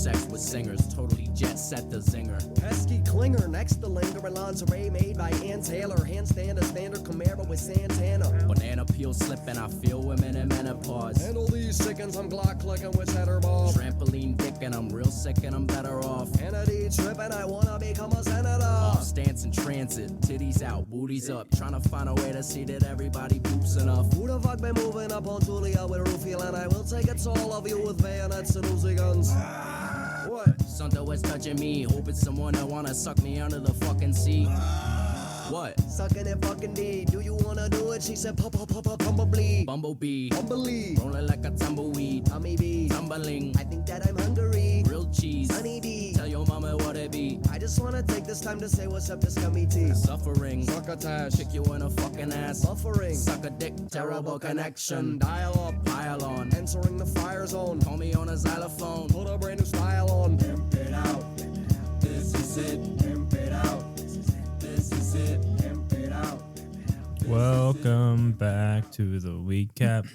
sex with singers, totally jet set the zinger. Pesky clinger next to linger in lingerie made by Ann Taylor. Handstand a standard Camaro with Santana. Banana peel slipping, I feel women in menopause. Handle these sickens, I'm Glock clicking with cheddar ball. Trampoline dick and I'm real sick and I'm better off. Kennedy tripping, I wanna become a senator. Off stance in transit, titties out, booties up. Trying to find a way to see that everybody poops enough. Who the fuck been moving up on Julia with Rufio? And I will take it to all of you with bayonets and Uzi guns. What? Something was touching me, hoping someone that wanna suck me under the fucking sea. What? Sucking it fucking D. Do you wanna do it? She said, pop, pop, pop, pop, bumblebee. Bumblebee, Bumblebee. rolling like a tumbleweed. Tommy B. Tumbling, I think that I'm hungry. grilled cheese. Honey bee. Tell your mama what it be. I just wanna take this time to say what's up to scummy tea. Suffering, Succotash. kick you in a fucking ass. Buffering. Suck a dick, terrible connection. Dial up. Pile on, Entering the fire zone. call me on a xylophone. Put a brand new style on. Pimp it out, this is it. Pimp it out, this is it. Pimp it out. Welcome back to the Weed Cap.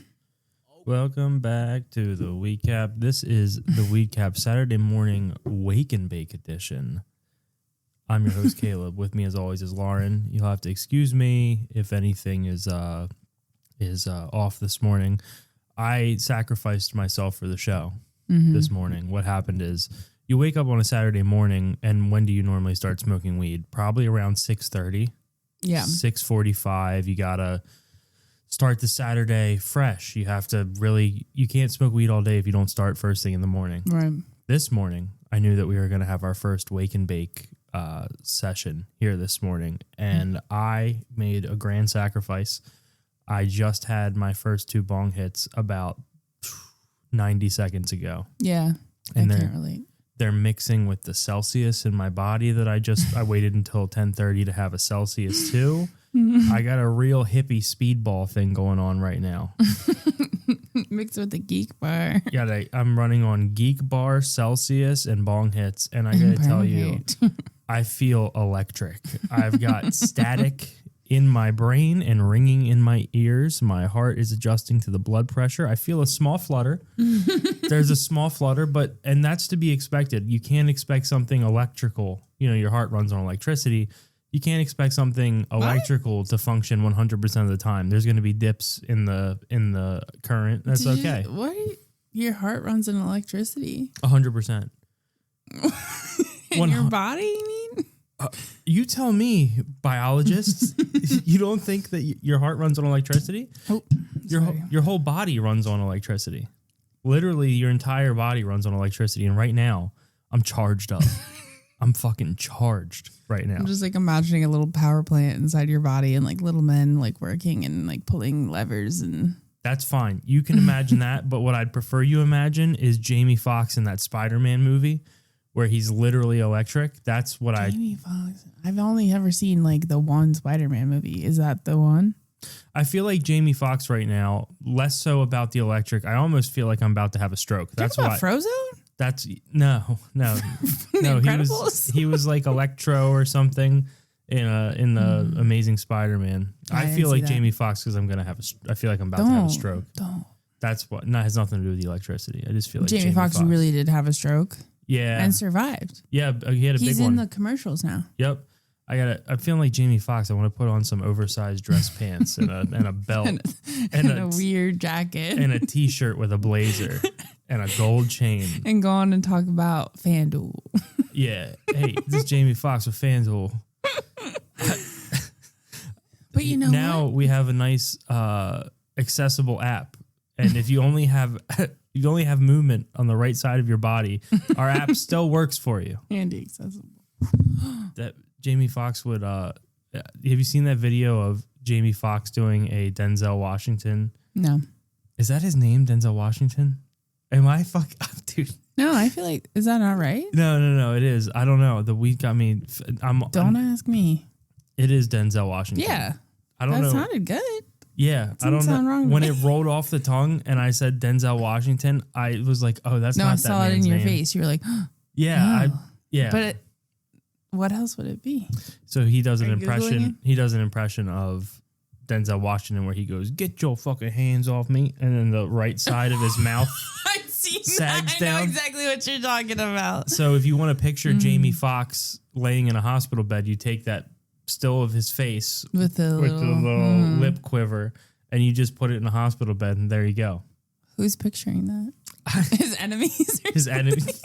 Welcome back to the Weed Cap. This is the Weed Cap Saturday morning wake and bake edition. I'm your host Caleb. With me as always is Lauren. You'll have to excuse me if anything is off this morning. I sacrificed myself for the show this morning. What happened is you wake up on a Saturday morning, and when do you normally start smoking weed? Probably around 6:30. Yeah. 6:45. You gotta start the Saturday fresh. You have to you can't smoke weed all day if you don't start first thing in the morning. Right. This morning, I knew that we were going to have our first wake and bake session here this morning, and I made a grand sacrifice. I just had my first 2 bong hits about 90 seconds ago. Yeah. And I can't relate. They're mixing with the Celsius in my body that I waited until 10:30 to have a Celsius too. I got a real hippie speedball thing going on right now. Mixed with the geek bar. Yeah, I'm running on Geek Bar, Celsius, and bong hits, and I gotta tell you, I feel electric. I've got static in my brain and ringing in my ears. My heart is adjusting to the blood pressure. I feel a small flutter. There's a small flutter, and that's to be expected. You can't expect something electrical. You know, your heart runs on electricity. You can't expect something electrical to function 100% of the time. There's going to be dips in the current. That's okay. Your heart runs on electricity? 100%. In your body, you mean? You tell me, biologists. You don't think that your heart runs on electricity? Oh, your whole body runs on electricity. Literally, your entire body runs on electricity. And right now, I'm charged up. I'm fucking charged right now. I'm just like imagining a little power plant inside your body and like little men like working and like pulling levers and. That's fine. You can imagine that. But what I'd prefer you imagine is Jamie Foxx in that Spider-Man movie where he's literally electric. That's what Jamie Foxx. I've only ever seen like the one Spider-Man movie. Is that the one? I feel like Jamie Foxx right now, less so about the electric. I almost feel like I'm about to have a stroke. That's why. Frozone? That's no. He was like Electro or something in the Amazing Spider-Man. I feel like Jamie Foxx because I'm gonna have I feel like I'm about to have a stroke. Don't. That's what. No, it has nothing to do with the electricity. I just feel like Jamie Foxx really did have a stroke. Yeah, and survived. Yeah, he had a big one. He's in the commercials now. Yep. I'm feeling like Jamie Foxx. I want to put on some oversized dress pants and a belt and a weird jacket and a t-shirt with a blazer and a gold chain and go on and talk about FanDuel. Yeah. Hey, this is Jamie Foxx with FanDuel. But you know now we have a nice accessible app, and if you only have movement on the right side of your body, our app still works for you. Handy accessible. That Jamie Foxx would. Have you seen that video of Jamie Foxx doing a Denzel Washington? No. Is that his name, Denzel Washington? Am I dude? No, I feel like, is that not right? No, it is. I don't know. The week got me. Don't ask me. It is Denzel Washington. Yeah. I don't know. That sounded good. Yeah, I don't know. Wrong when it rolled off the tongue and I said Denzel Washington, I was like, "Oh, that's not that man's name." No, I saw it in your face. You were like, "Yeah, oh. But what else would it be? So he does an impression. He does an impression of Denzel Washington where he goes, "Get your fucking hands off me," and then the right side of his mouth seen sags that. I know down. exactly what you're talking about. So if you want to picture Jamie Foxx laying in a hospital bed, you take that still of his face With the little lip quiver, and you just put it in a hospital bed, and there you go. Who's picturing that? His enemies? His enemies.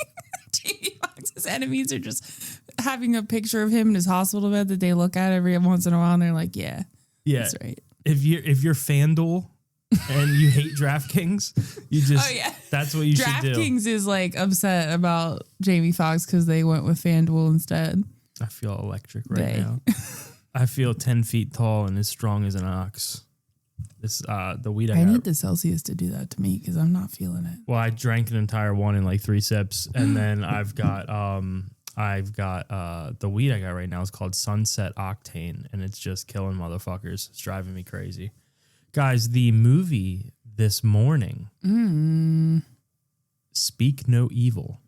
Jamie Foxx's enemies are just having a picture of him in his hospital bed that they look at every once in a while, and they're like, yeah, that's right. If you're FanDuel and you hate DraftKings, you just that's what you should do. DraftKings is like upset about Jamie Foxx because they went with FanDuel instead. I feel electric now. I feel 10 feet tall and as strong as an ox. This the weed I need the Celsius to do that to me because I'm not feeling it. Well, I drank an entire one in like 3 sips, and then I've got the weed I got right now is called Sunset Octane, and it's just killing motherfuckers. It's driving me crazy. Guys, the movie this morning, Speak No Evil.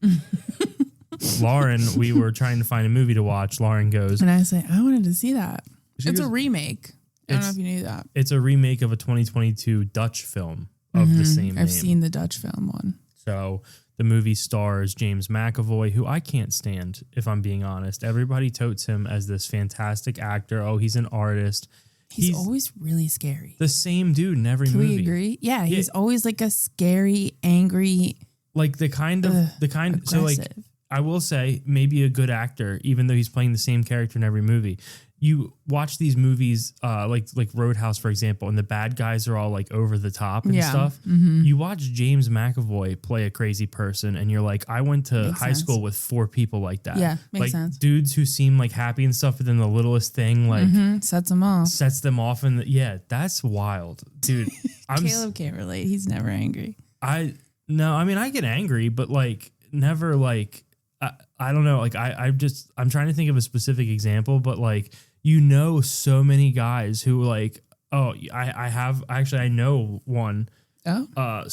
Lauren, we were trying to find a movie to watch. Lauren goes, and I say, I wanted to see that. It's a remake. I don't know if you knew that. It's a remake of a 2022 Dutch film of the same name. I've seen the Dutch film one. So the movie stars James McAvoy, who I can't stand, if I'm being honest. Everybody totes him as this fantastic actor. Oh, he's an artist. He's always really scary. The same dude in every movie. Can we agree? Yeah, he's always like a scary, angry, like the kind. aggressive. So like, I will say maybe a good actor, even though he's playing the same character in every movie. You watch these movies, like Roadhouse, for example, and the bad guys are all like over the top and stuff. Mm-hmm. You watch James McAvoy play a crazy person, and you're like, I went to high school with 4 people like that. Yeah, makes like sense. Dudes who seem like happy and stuff, but then the littlest thing like sets them off. And that's wild, dude. Caleb can't relate. He's never angry. I get angry, but like never like I don't know. Like I'm trying to think of a specific example, but like. So many guys who like, I know one. Oh.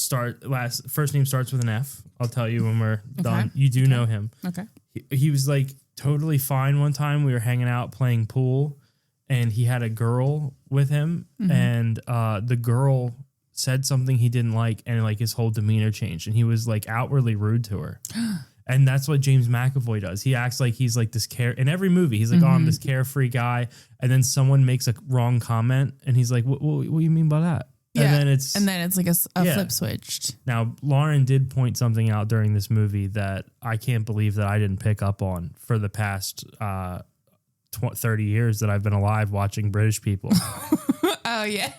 First name starts with an F. I'll tell you when we're done. You do know him. Okay. He was like totally fine one time. We were hanging out playing pool, and he had a girl with him, and the girl said something he didn't like, and like his whole demeanor changed, and he was like outwardly rude to her. And that's what James McAvoy does. He acts like he's like this in every movie. He's like, oh, I'm this carefree guy. And then someone makes a wrong comment, and he's like, what do you mean by that? Yeah. And then it's like a flip switched. Now, Lauren did point something out during this movie that I can't believe that I didn't pick up on for the past 30 years that I've been alive watching British people. Oh, yeah.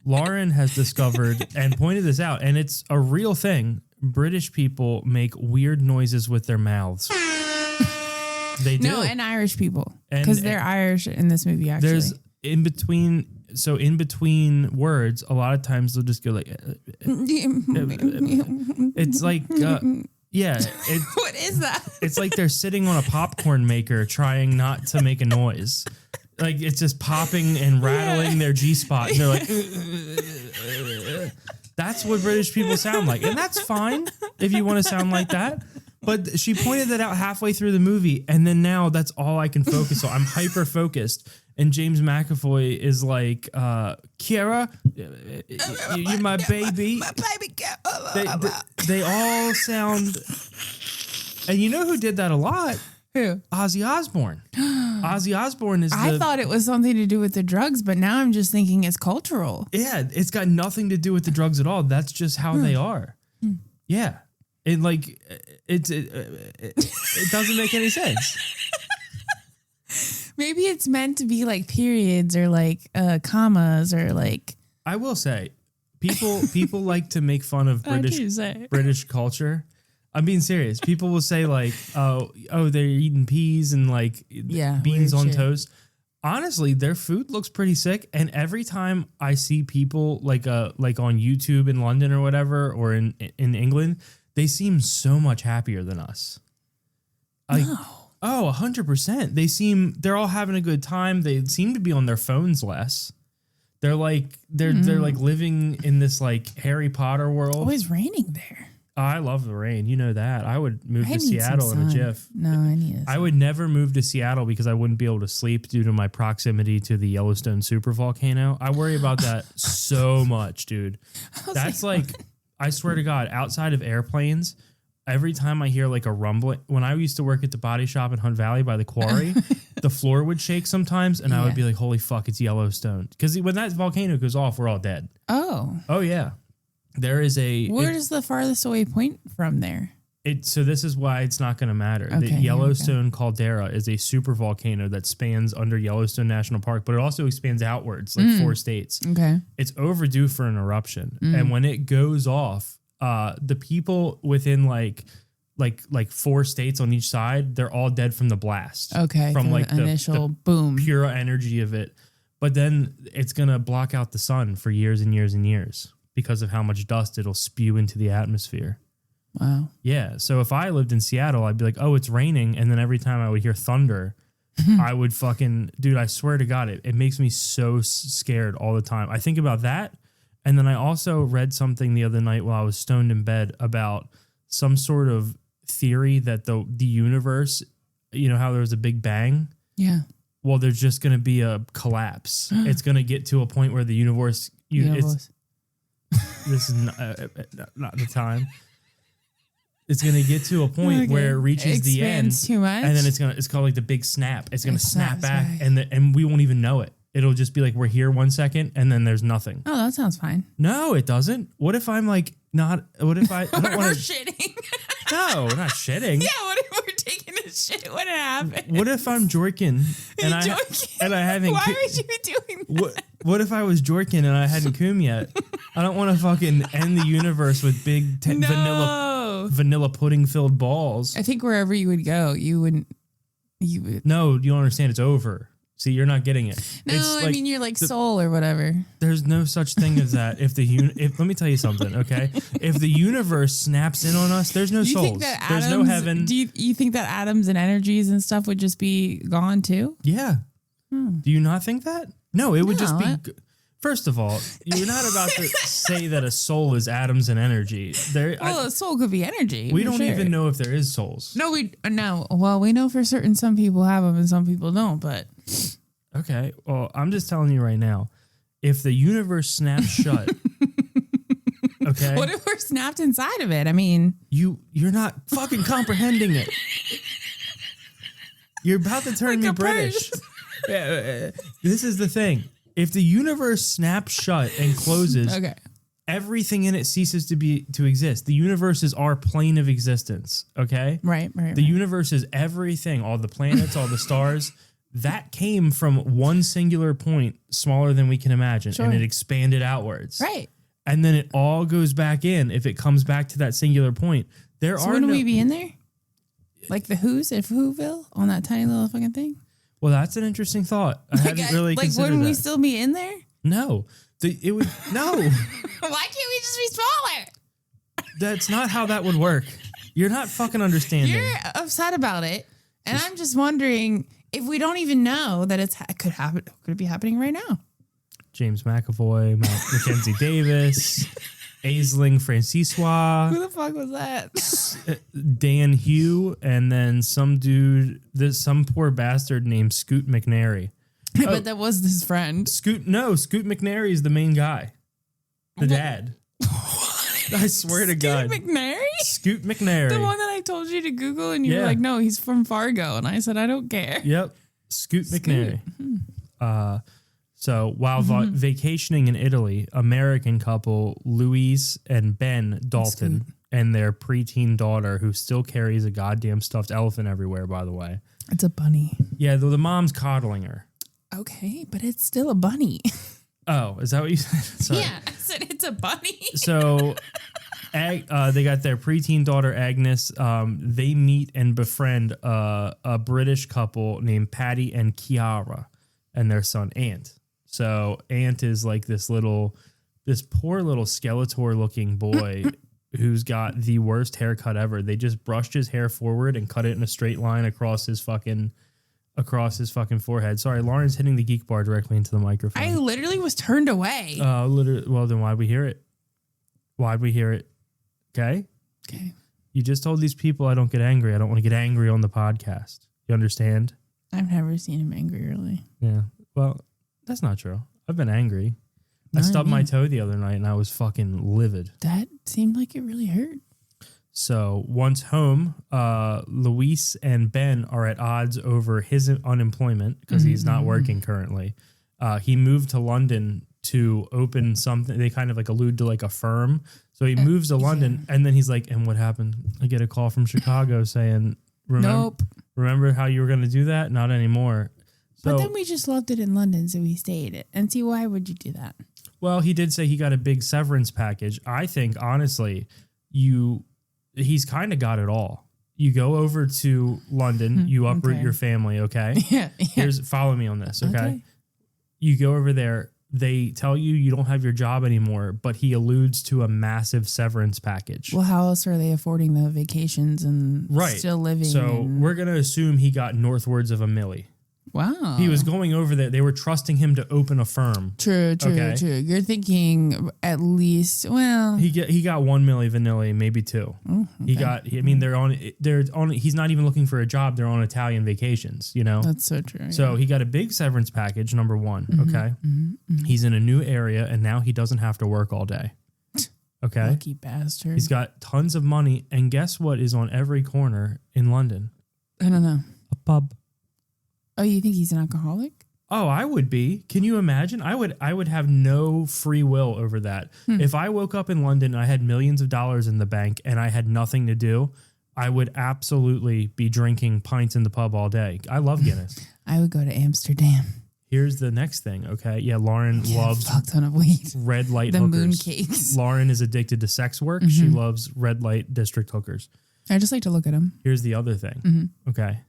Lauren has discovered and pointed this out, and it's a real thing. British people make weird noises with their mouths. They do. No, and Irish people. Because they're Irish in this movie, actually. There's in between words, a lot of times they'll just go like... it's like... yeah. What is that? It's like they're sitting on a popcorn maker trying not to make a noise. Like it's just popping and rattling their G-spot. And they're like... That's what British people sound like. And that's fine if you want to sound like that. But she pointed that out halfway through the movie. And then now that's all I can focus on. I'm hyper focused. And James McAvoy is like, Kiara, you're my baby. My baby. They all sound. And you know who did that a lot? Who? Ozzy Osbourne. Ozzy Osbourne is I thought it was something to do with the drugs, but now I'm just thinking it's cultural. Yeah, it's got nothing to do with the drugs at all. That's just how they are. Yeah. It doesn't make any sense. Maybe it's meant to be like periods or like commas or like. I will say, people like to make fun of British culture. I'm being serious. People will say like, oh, they're eating peas and like beans on toast. Honestly, their food looks pretty sick. And every time I see people like on YouTube in London or whatever, or in England, they seem so much happier than us. Like, oh, 100%. They're all having a good time. They seem to be on their phones less. They're like living in this like Harry Potter world. Always raining there. Oh, I love the rain. You know that. I would move to Seattle in a jiff. No, I need it. I would never move to Seattle because I wouldn't be able to sleep due to my proximity to the Yellowstone supervolcano. I worry about that so much, dude. That's like I swear to God, outside of airplanes, every time I hear like a rumbling, when I used to work at the body shop in Hunt Valley by the quarry, the floor would shake sometimes, and I would be like, holy fuck, it's Yellowstone. Because when that volcano goes off, we're all dead. Oh. Oh, yeah. There is a... Where is the farthest away point from there? So this is why it's not going to matter. Okay, The Yellowstone caldera is a super volcano that spans under Yellowstone National Park, but it also expands outwards, like 4 states. Okay. It's overdue for an eruption. And when it goes off, the people within like 4 states on each side, they're all dead from the blast. Okay. From like the initial boom. pure energy of it. But then it's going to block out the sun for years and years and years because of how much dust it'll spew into the atmosphere. Wow. Yeah. So if I lived in Seattle, I'd be like, oh, it's raining. And then every time I would hear thunder, I would fucking, dude, I swear to God, it makes me so scared all the time. I think about that. And then I also read something the other night while I was stoned in bed about some sort of theory that the universe, you know, how there was a big bang? Yeah. Well, there's just going to be a collapse. It's going to get to a point where the universe, this is not the time. It's going to get to a point where it reaches the end, too much. and then it's called like the big snap. It's going to snap back, and we won't even know it. It'll just be like we're here 1 second, and then there's nothing. Oh, that sounds fine. No, it doesn't. What if I'm like not? What if I don't We're want to? shitting. No, we're not shitting. Yeah, what if we're taking a shit when it happens? What if I'm jorking and I haven't? Why would you be doing that? What if I was jorking and I hadn't cum yet? I don't want to fucking end the universe with big vanilla pudding filled balls. I think wherever you would go, you would. No, you don't understand. It's over. See, you're not getting it. No, it's I mean you're like soul or whatever. There's no such thing as that. If let me tell you something, okay? If the universe snaps in on us, there's no souls. Think that there's no heaven. Do you think that atoms and energies and stuff would just be gone too? Yeah. Do you not think that? No, it would just be. First of all, you're not about to say that a soul is atoms and energy. A soul could be energy. We don't even know if there is souls. No, Well, we know for certain some people have them and some people don't. But okay, well, I'm just telling you right now, if the universe snaps shut, okay. What if we're snapped inside of it? I mean, you're not fucking comprehending it. You're about to turn me British. This is the thing. If the universe snaps shut and closes, everything in it ceases to exist. The universe is our plane of existence, okay? Right. The universe is everything, all the planets, all the stars. That came from one singular point, smaller than we can imagine, and it expanded outwards. Right. And then it all goes back in if it comes back to that singular point. Wouldn't we be in there? Like the Who's at Whoville on that tiny little fucking thing? Well, that's an interesting thought. I hadn't really considered wouldn't that. we still be in there? No. It would no. Why can't we just be smaller? That's not how that would work. You're not fucking understanding. You're upset about it, and I'm just wondering if we don't even know that it could happen. Could it be happening right now? James McAvoy, Mackenzie Davis, Aisling Francois. Who the fuck was that? Dan Hugh, and then some dude, some poor bastard named Scoot McNairy. I bet that was his friend. Scoot McNairy is the main guy. The dad. I swear to God. Scoot McNairy? Scoot McNairy. The one that I told you to Google and you were like, no, he's from Fargo. And I said, I don't care. Yep. Scoot McNairy. So while vacationing in Italy, American couple Louise and Ben Dalton and their preteen daughter, who still carries a goddamn stuffed elephant everywhere, by the way. It's a bunny. Yeah, the mom's coddling her. Okay, but it's still a bunny. Oh, is that what you said? Sorry. Yeah, I said it's a bunny. So they got their preteen daughter, Agnes. They meet and befriend a British couple named Patty and Kiara and their son, Ant. So Ant is like this poor little Skeletor looking boy who's got the worst haircut ever. They just brushed his hair forward and cut it in a straight line across his fucking forehead. Sorry, Lauren's hitting the geek bar directly into the microphone. I literally was turned away. Literally. Well, then why'd we hear it? Okay. You just told these people I don't get angry. I don't want to get angry on the podcast. You understand? I've never seen him angry, really. Yeah. Well, that's not true. I've been angry. I stubbed my toe the other night and I was fucking livid. That seemed like it really hurt. So once home, Luis and Ben are at odds over his unemployment because he's not working currently. He moved to London to open something. They kind of like allude to like a firm. So he moves to London and then he's like, and what happened? I get a call from Chicago saying, remember how you were going to do that? Not anymore. So, but then we just loved it in London, so we stayed it. And see, why would you do that? Well, he did say he got a big severance package. I think, honestly, he's kind of got it all. You go over to London, you uproot your family, okay? Yeah. Follow me on this, okay? You go over there, they tell you don't have your job anymore, but he alludes to a massive severance package. Well, how else are they affording the vacations and still living? So we're going to assume he got northwards of $1 million. Wow. He was going over there. They were trusting him to open a firm. True. You're thinking at least, well, he got 1 million vanilla, maybe 2. Okay. They're on, he's not even looking for a job. They're on Italian vacations, you know? That's so true. So he got a big severance package, number one. Okay. He's in a new area and now he doesn't have to work all day. Okay. Lucky bastard. He's got tons of money. And guess what is on every corner in London? I don't know. A pub. Oh, you think he's an alcoholic? Oh, I would be. Can you imagine? I would have no free will over that. If I woke up in London, I had millions of dollars in the bank and I had nothing to do, I would absolutely be drinking pints in the pub all day. I love Guinness. I would go to Amsterdam. Here's the next thing, okay? Yeah, Lauren loves a fuck ton of weed. Red light the hookers. Moon cakes. Lauren is addicted to sex work. She loves red light district hookers. I just like to look at them. Here's the other thing, okay?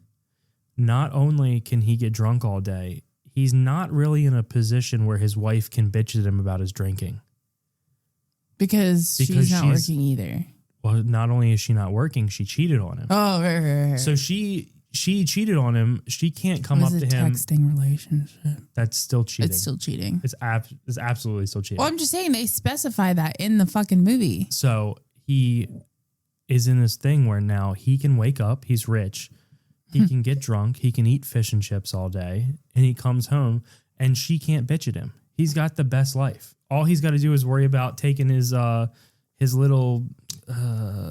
Not only can he get drunk all day, he's not really in a position where his wife can bitch at him about his drinking. Because she's not working either. Well, not only is she not working, she cheated on him. Oh, right. So she cheated on him. She can't come up to him. Texting relationship. That's still cheating. It's still cheating. It's absolutely still cheating. Well, I'm just saying they specify that in the fucking movie. So he is in this thing where now he can wake up. He's rich. He can get drunk. He can eat fish and chips all day. And he comes home and she can't bitch at him. He's got the best life. All he's got to do is worry about taking his little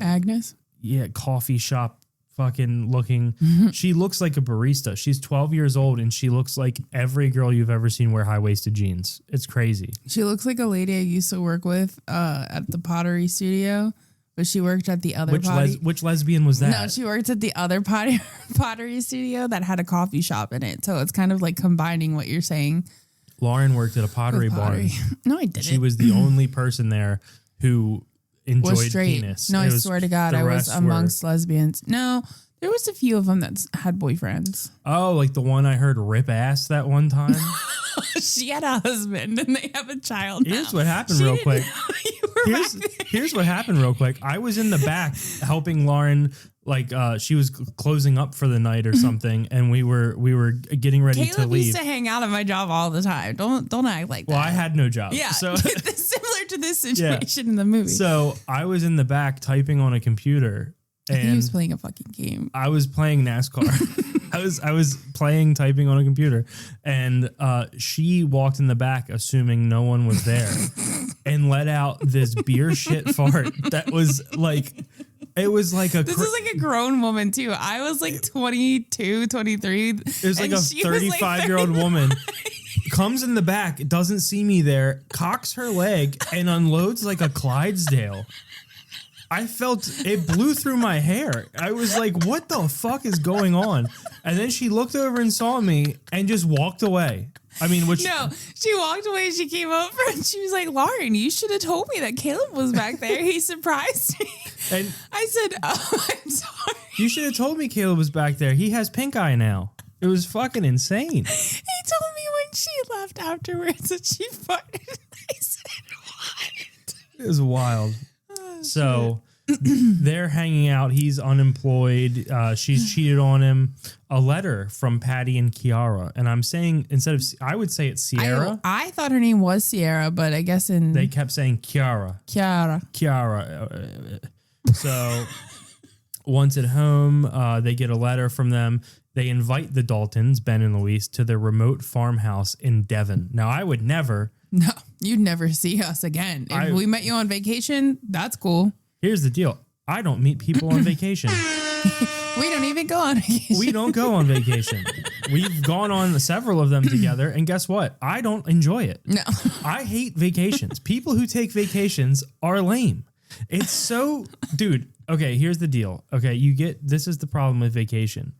Agnes? Yeah, coffee shop fucking looking. She looks like a barista. She's 12 years old and she looks like every girl you've ever seen wear high-waisted jeans. It's crazy. She looks like a lady I used to work with at the pottery studio. But she worked at the other Which lesbian was that? No, she worked at the other pottery studio that had a coffee shop in it. So it's kind of like combining what you're saying. Lauren worked at a pottery barn. No, I didn't. She was the only person there who enjoyed straight. penis. No, I swear to God, I was amongst lesbians. No, there was a few of them that had boyfriends. Oh, like the one I heard rip ass that one time? She had a husband and they have a child now. Here's what happened real quick. Here's what happened real quick. I was in the back helping Lauren, like she was closing up for the night or something, and we were getting ready to leave. Used to hang out at my job all the time. Don't act like that. Well, I had no job. Yeah, so similar to this situation in the movie. So I was in the back typing on a computer. And he was playing a fucking game. I was playing NASCAR. I was typing on a computer, and she walked in the back, assuming no one was there, and let out this beer shit fart that was like, it was like a. This is like a grown woman too. I was like 22, 23. It was like a 35-year-old woman. Comes in the back, doesn't see me there, cocks her leg, and unloads like a Clydesdale. I felt it blew through my hair. I was like, what the fuck is going on? And then she looked over and saw me and just walked away. I mean, No, she walked away. She came over and she was like, Lauren, you should have told me that Caleb was back there. He surprised me. And I said, oh, I'm sorry. You should have told me Caleb was back there. He has pink eye now. It was fucking insane. He told me when she left afterwards that she farted. I said, what? It was wild. So they're hanging out. He's unemployed. She's cheated on him. A letter from Patty and Kiara. And I'm saying, I would say it's Sierra. I thought her name was Sierra, but I guess they kept saying Kiara. So once at home, they get a letter from them. They invite the Daltons, Ben and Louise, to their remote farmhouse in Devon. Now, I would never No, you'd never see us again. If we met you on vacation, that's cool. Here's the deal. I don't meet people on vacation. We don't even go on vacation. We don't go on vacation. We've gone on several of them together, and guess what? I don't enjoy it. No. I hate vacations. People who take vacations are lame. It's so, dude, okay, here's the deal. Okay, this is the problem with vacation.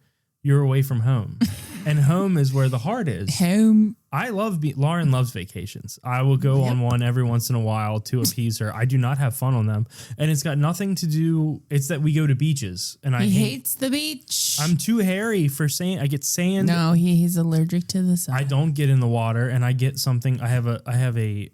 You're away from home, and home is where the heart is. Home. Lauren loves vacations. I will go on one every once in a while to appease her. I do not have fun on them, and it's got nothing to do. It's that we go to beaches, and He hates the beach. I'm too hairy for sand. I get sand. No, he's allergic to the sun. I don't get in the water, and I get something. I have a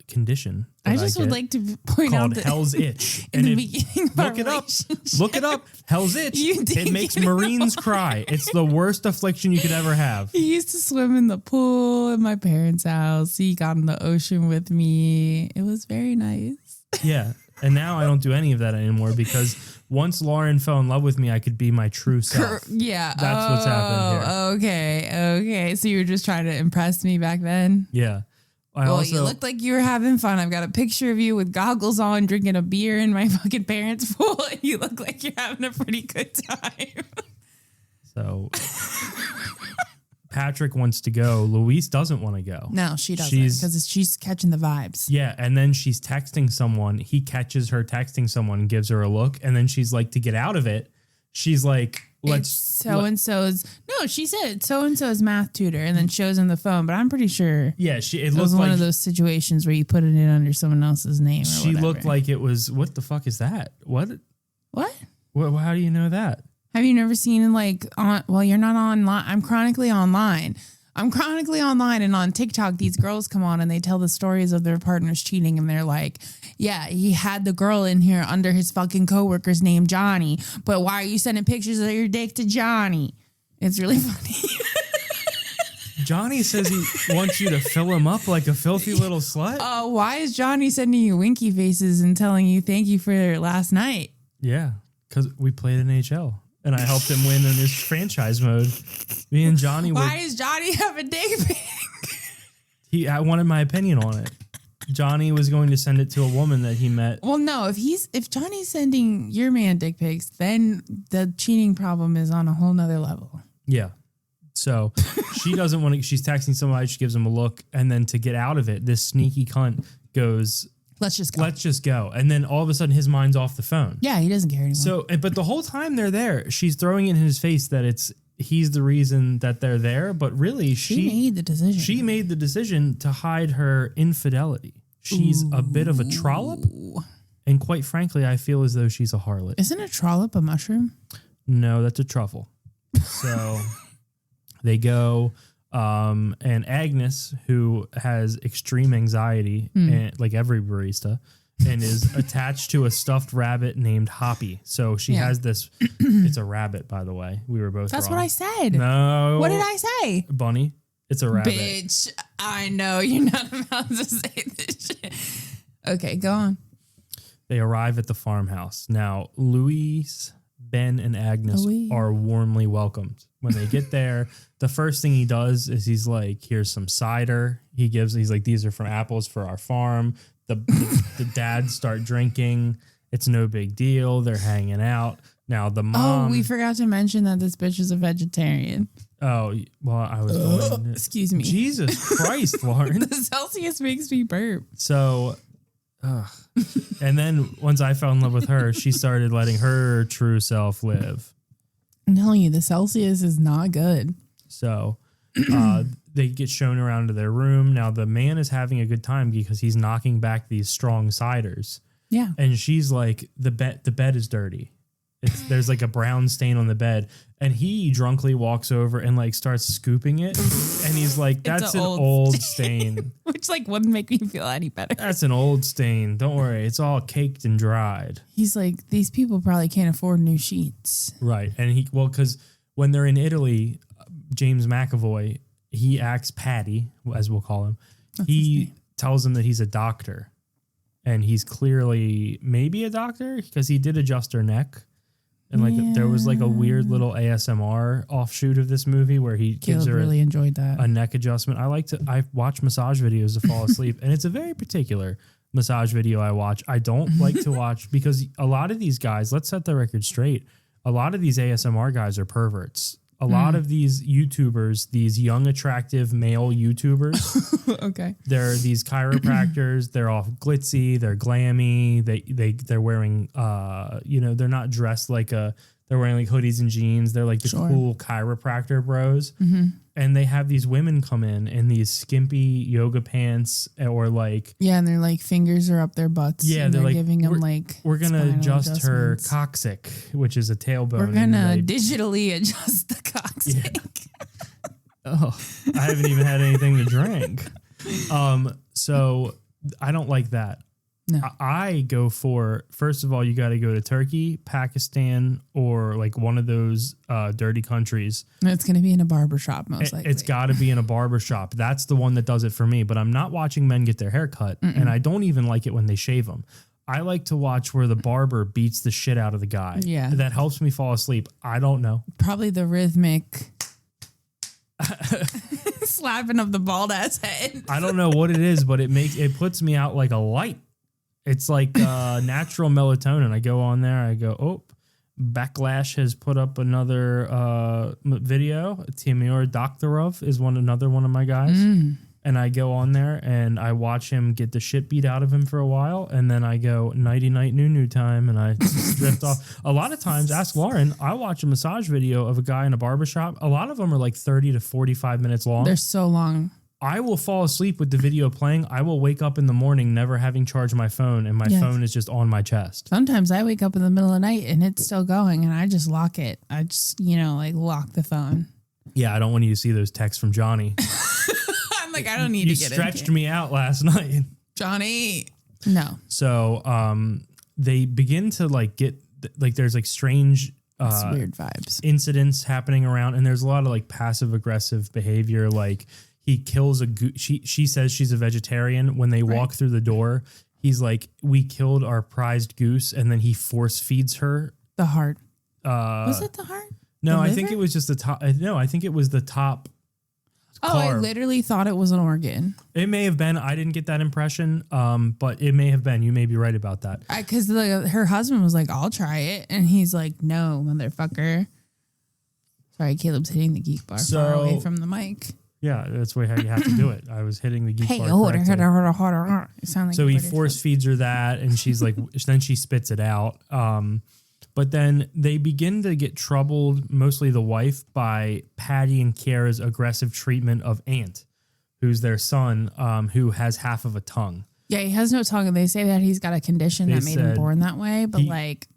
condition. I just would like to point out called that Hell's Itch. in the beginning of our Look it up. relationship, Look it up. Hell's Itch. You did It makes get it Marines cry. It's the worst affliction you could ever have. He used to swim in the pool at my parents' house. He got in the ocean with me. It was very nice. Yeah. And now I don't do any of that anymore because once Lauren fell in love with me, I could be my true self. Yeah. That's what's happened here. Okay. So you were just trying to impress me back then? Yeah. You looked like you were having fun. I've got a picture of you with goggles on, drinking a beer in my fucking parents' pool, and you look like you're having a pretty good time. So Patrick wants to go. Louise doesn't want to go. No, she doesn't because she's catching the vibes. Yeah, and then she's texting someone. He catches her texting someone and gives her a look, and then she's like, to get out of it, she's like, she said so-and-so's math tutor, and then shows him the phone, but I'm pretty sure it was one of those situations where you put it in under someone else's name or she looked like it was, what the fuck is that? What? How do you know that? Have you never seen you're not online. I'm chronically online, and on TikTok, these girls come on and they tell the stories of their partners cheating, and they're like, yeah, he had the girl in here under his fucking coworker's name, Johnny, but why are you sending pictures of your dick to Johnny? It's really funny. Johnny says he wants you to fill him up like a filthy little slut. Why is Johnny sending you winky faces and telling you thank you for last night? Yeah, because we played NHL. And I helped him win in his franchise mode. Me and Johnny Why does Johnny have a dick pic? I wanted my opinion on it. Johnny was going to send it to a woman that he met. Well, no, if Johnny's sending your man dick pics, then the cheating problem is on a whole nother level. Yeah. So she doesn't want to, she's texting somebody, she gives him a look, and then to get out of it, this sneaky cunt goes, Let's just go. And then all of a sudden his mind's off the phone. Yeah, he doesn't care anymore. So, but the whole time they're there, she's throwing it in his face that he's the reason that they're there. But really, she made the decision. She made the decision to hide her infidelity. She's a bit of a trollop. And quite frankly, I feel as though she's a harlot. Isn't a trollop a mushroom? No, that's a truffle. So they go... and Agnes, who has extreme anxiety, and like every barista, and is attached to a stuffed rabbit named Hoppy. So she has this. It's a rabbit, by the way. We were both. That's wrong. what I said. No. What did I say? Bunny. It's a rabbit. Bitch, I know you're not about to say this shit. Okay, go on. They arrive at the farmhouse. Now, Louise, Ben, and Agnes are warmly welcomed. When they get there, the first thing he does is he's like, here's some cider. He's like, these are from apples for our farm. The dads start drinking. It's no big deal. They're hanging out. Now the mom. Oh, we forgot to mention that this bitch is a vegetarian. Oh, well, I was going. Excuse me. Jesus Christ, Lauren. The Celsius makes me burp. So, and then once I fell in love with her, she started letting her true self live. I'm telling you, the Celsius is not good. So they get shown around to their room. Now the man is having a good time because he's knocking back these strong ciders. Yeah. And she's like, the bed is dirty. There's like a brown stain on the bed. And he drunkly walks over and like starts scooping it. And he's like, that's an old stain. Which like wouldn't make me feel any better. That's an old stain. Don't worry. It's all caked and dried. He's like, these people probably can't afford new sheets. Right. And because when they're in Italy, James McAvoy, he acts Patty, as we'll call him. He tells him that he's a doctor. And he's clearly maybe a doctor because he did adjust her neck. And like there was like a weird little ASMR offshoot of this movie where he gives her really enjoyed that. a neck adjustment. I watch massage videos to fall asleep, and it's a very particular massage video I watch. I don't like to watch because a lot of these guys, let's set the record straight. A lot of these ASMR guys are perverts. A lot of these YouTubers, these young, attractive male YouTubers, Okay. they're these chiropractors. They're all glitzy. They're glammy. They're wearing, they're not dressed like they're wearing like hoodies and jeans. They're like the cool chiropractor bros. Mm-hmm. And they have these women come in these skimpy yoga pants or like. Yeah, and their like fingers are up their butts. Yeah, and they're like, giving them like. We're going to adjust her adjustments. coccyx, which is a tailbone. We're going to digitally adjust the coccyx. Yeah. Oh, I haven't even had anything to drink. So I don't like that. No. I go for, first of all, you got to go to Turkey, Pakistan, or like one of those dirty countries. It's going to be in a barbershop, most likely. It's got to be in a barbershop. That's the one that does it for me. But I'm not watching men get their hair cut, and I don't even like it when they shave them. I like to watch where the barber beats the shit out of the guy. Yeah. That helps me fall asleep. I don't know. Probably the rhythmic slapping of the bald ass head. I don't know what it is, but it puts me out like a light. It's like natural melatonin. I go on there. I go, oh, Backlash has put up another video. Timur Doktorov is another one of my guys. And I go on there and I watch him get the shit beat out of him for a while. And then I go nighty night new time and I drift off. A lot of times, ask Lauren, I watch a massage video of a guy in a barbershop. A lot of them are like 30 to 45 minutes long. They're so long. I will fall asleep with the video playing. I will wake up in the morning never having charged my phone, and my phone is just on my chest. Sometimes I wake up in the middle of the night and it's still going, and I just lock it. I just, like lock the phone. Yeah, I don't want you to see those texts from Johnny. I'm like, I don't need to get You stretched me out last night. Johnny. No. So they begin to like get, like there's like strange It's weird vibes. incidents happening around, and there's a lot of like passive aggressive behavior. Like he kills a goose. She says she's a vegetarian. When they walk through the door, he's like, we killed our prized goose, and then he force feeds her The heart. Was it the heart? No, The I think liver? it was just the top. No, I think it was the top. Oh, I carb. literally thought it was an organ. It may have been. I didn't get that impression, but it may have been. You may be right about that. Because her husband was like, I'll try it. And he's like, no, motherfucker. Sorry, Caleb's hitting the geek bar far away from the mic. Yeah, that's how you have to do it. I was hitting the geek bar correctly. It sounded like So he British force feeds her that, and she's like, then she spits it out. But then they begin to get troubled, mostly the wife, by Patty and Kiara's aggressive treatment of Ant, who's their son, who has half of a tongue. Yeah, he has no tongue. And they say that he's got a condition that made him born that way. But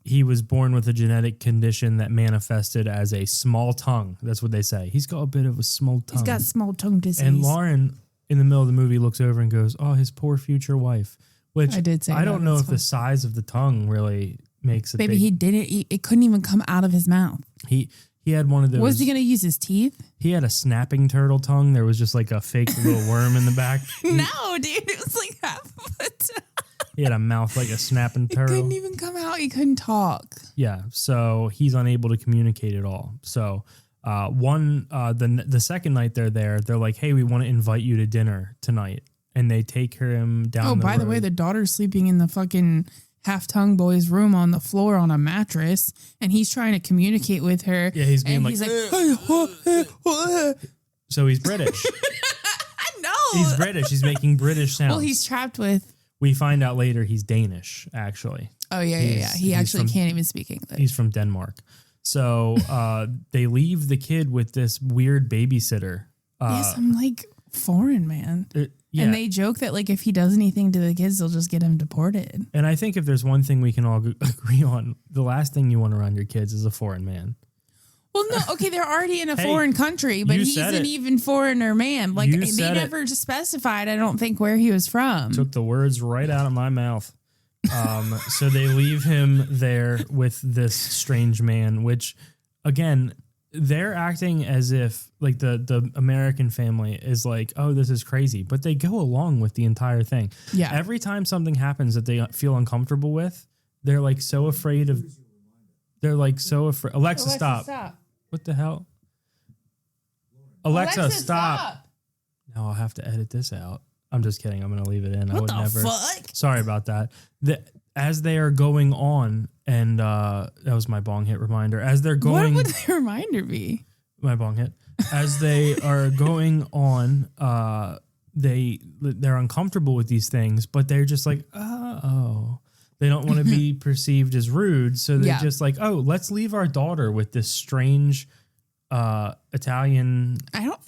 he was born with a genetic condition that manifested as a small tongue. That's what they say. He's got a bit of a small tongue. he's got small tongue disease. And Lauren, in the middle of the movie, looks over and goes, "Oh, his poor future wife." Which I did say. I don't know if the size of the tongue really makes it. Baby, he didn't. It couldn't even come out of his mouth. He had one of those. Was he going to use his teeth? He had a snapping turtle tongue. There was just like a fake little worm in the back. No, dude. It was like half of a tongue. He had a mouth like a snapping It turtle. couldn't even come out. He couldn't talk. Yeah, so he's unable to communicate at all. So the second night they're there, they're like, "Hey, we want to invite you to dinner tonight," and they take him down. Oh, by the way, the daughter's sleeping in the fucking half-tongue boy's room on the floor on a mattress, and he's trying to communicate with her. Yeah, he's being and like, he's like, so he's British. no, He's British. He's making British sounds. well, he's trapped with. We find out later he's Danish, actually. Oh yeah. He actually can't even speak English. He's from Denmark. So they leave the kid with this weird babysitter. Some like foreign man. Yeah. And they joke that like if he does anything to the kids, they'll just get him deported. And I think if there's one thing we can all agree on, the last thing you want around your kids is a foreign man. Well, no, okay, they're already in a Hey, foreign country, but he's an even foreigner man. Like they never specified, I don't think, where he was from. Took the words right out of my mouth. So they leave him there with this strange man, which, again, they're acting as if like the American family is like, oh, this is crazy, but they go along with the entire thing. Yeah. Every time something happens that they feel uncomfortable with, they're like so afraid of. They're like so afraid. Alexa, stop. What the hell? Alexa, stop. No, I'll have to edit this out. I'm just kidding. I'm going to leave it in. What the fuck? Sorry about that. As they are going on, and that was my bong hit reminder. As they're going, what would the reminder be? My bong hit. As they are going on, they're uncomfortable with these things, but they're just like, oh, they don't want to be perceived as rude, so they're just like, oh, let's leave our daughter with this strange Italian.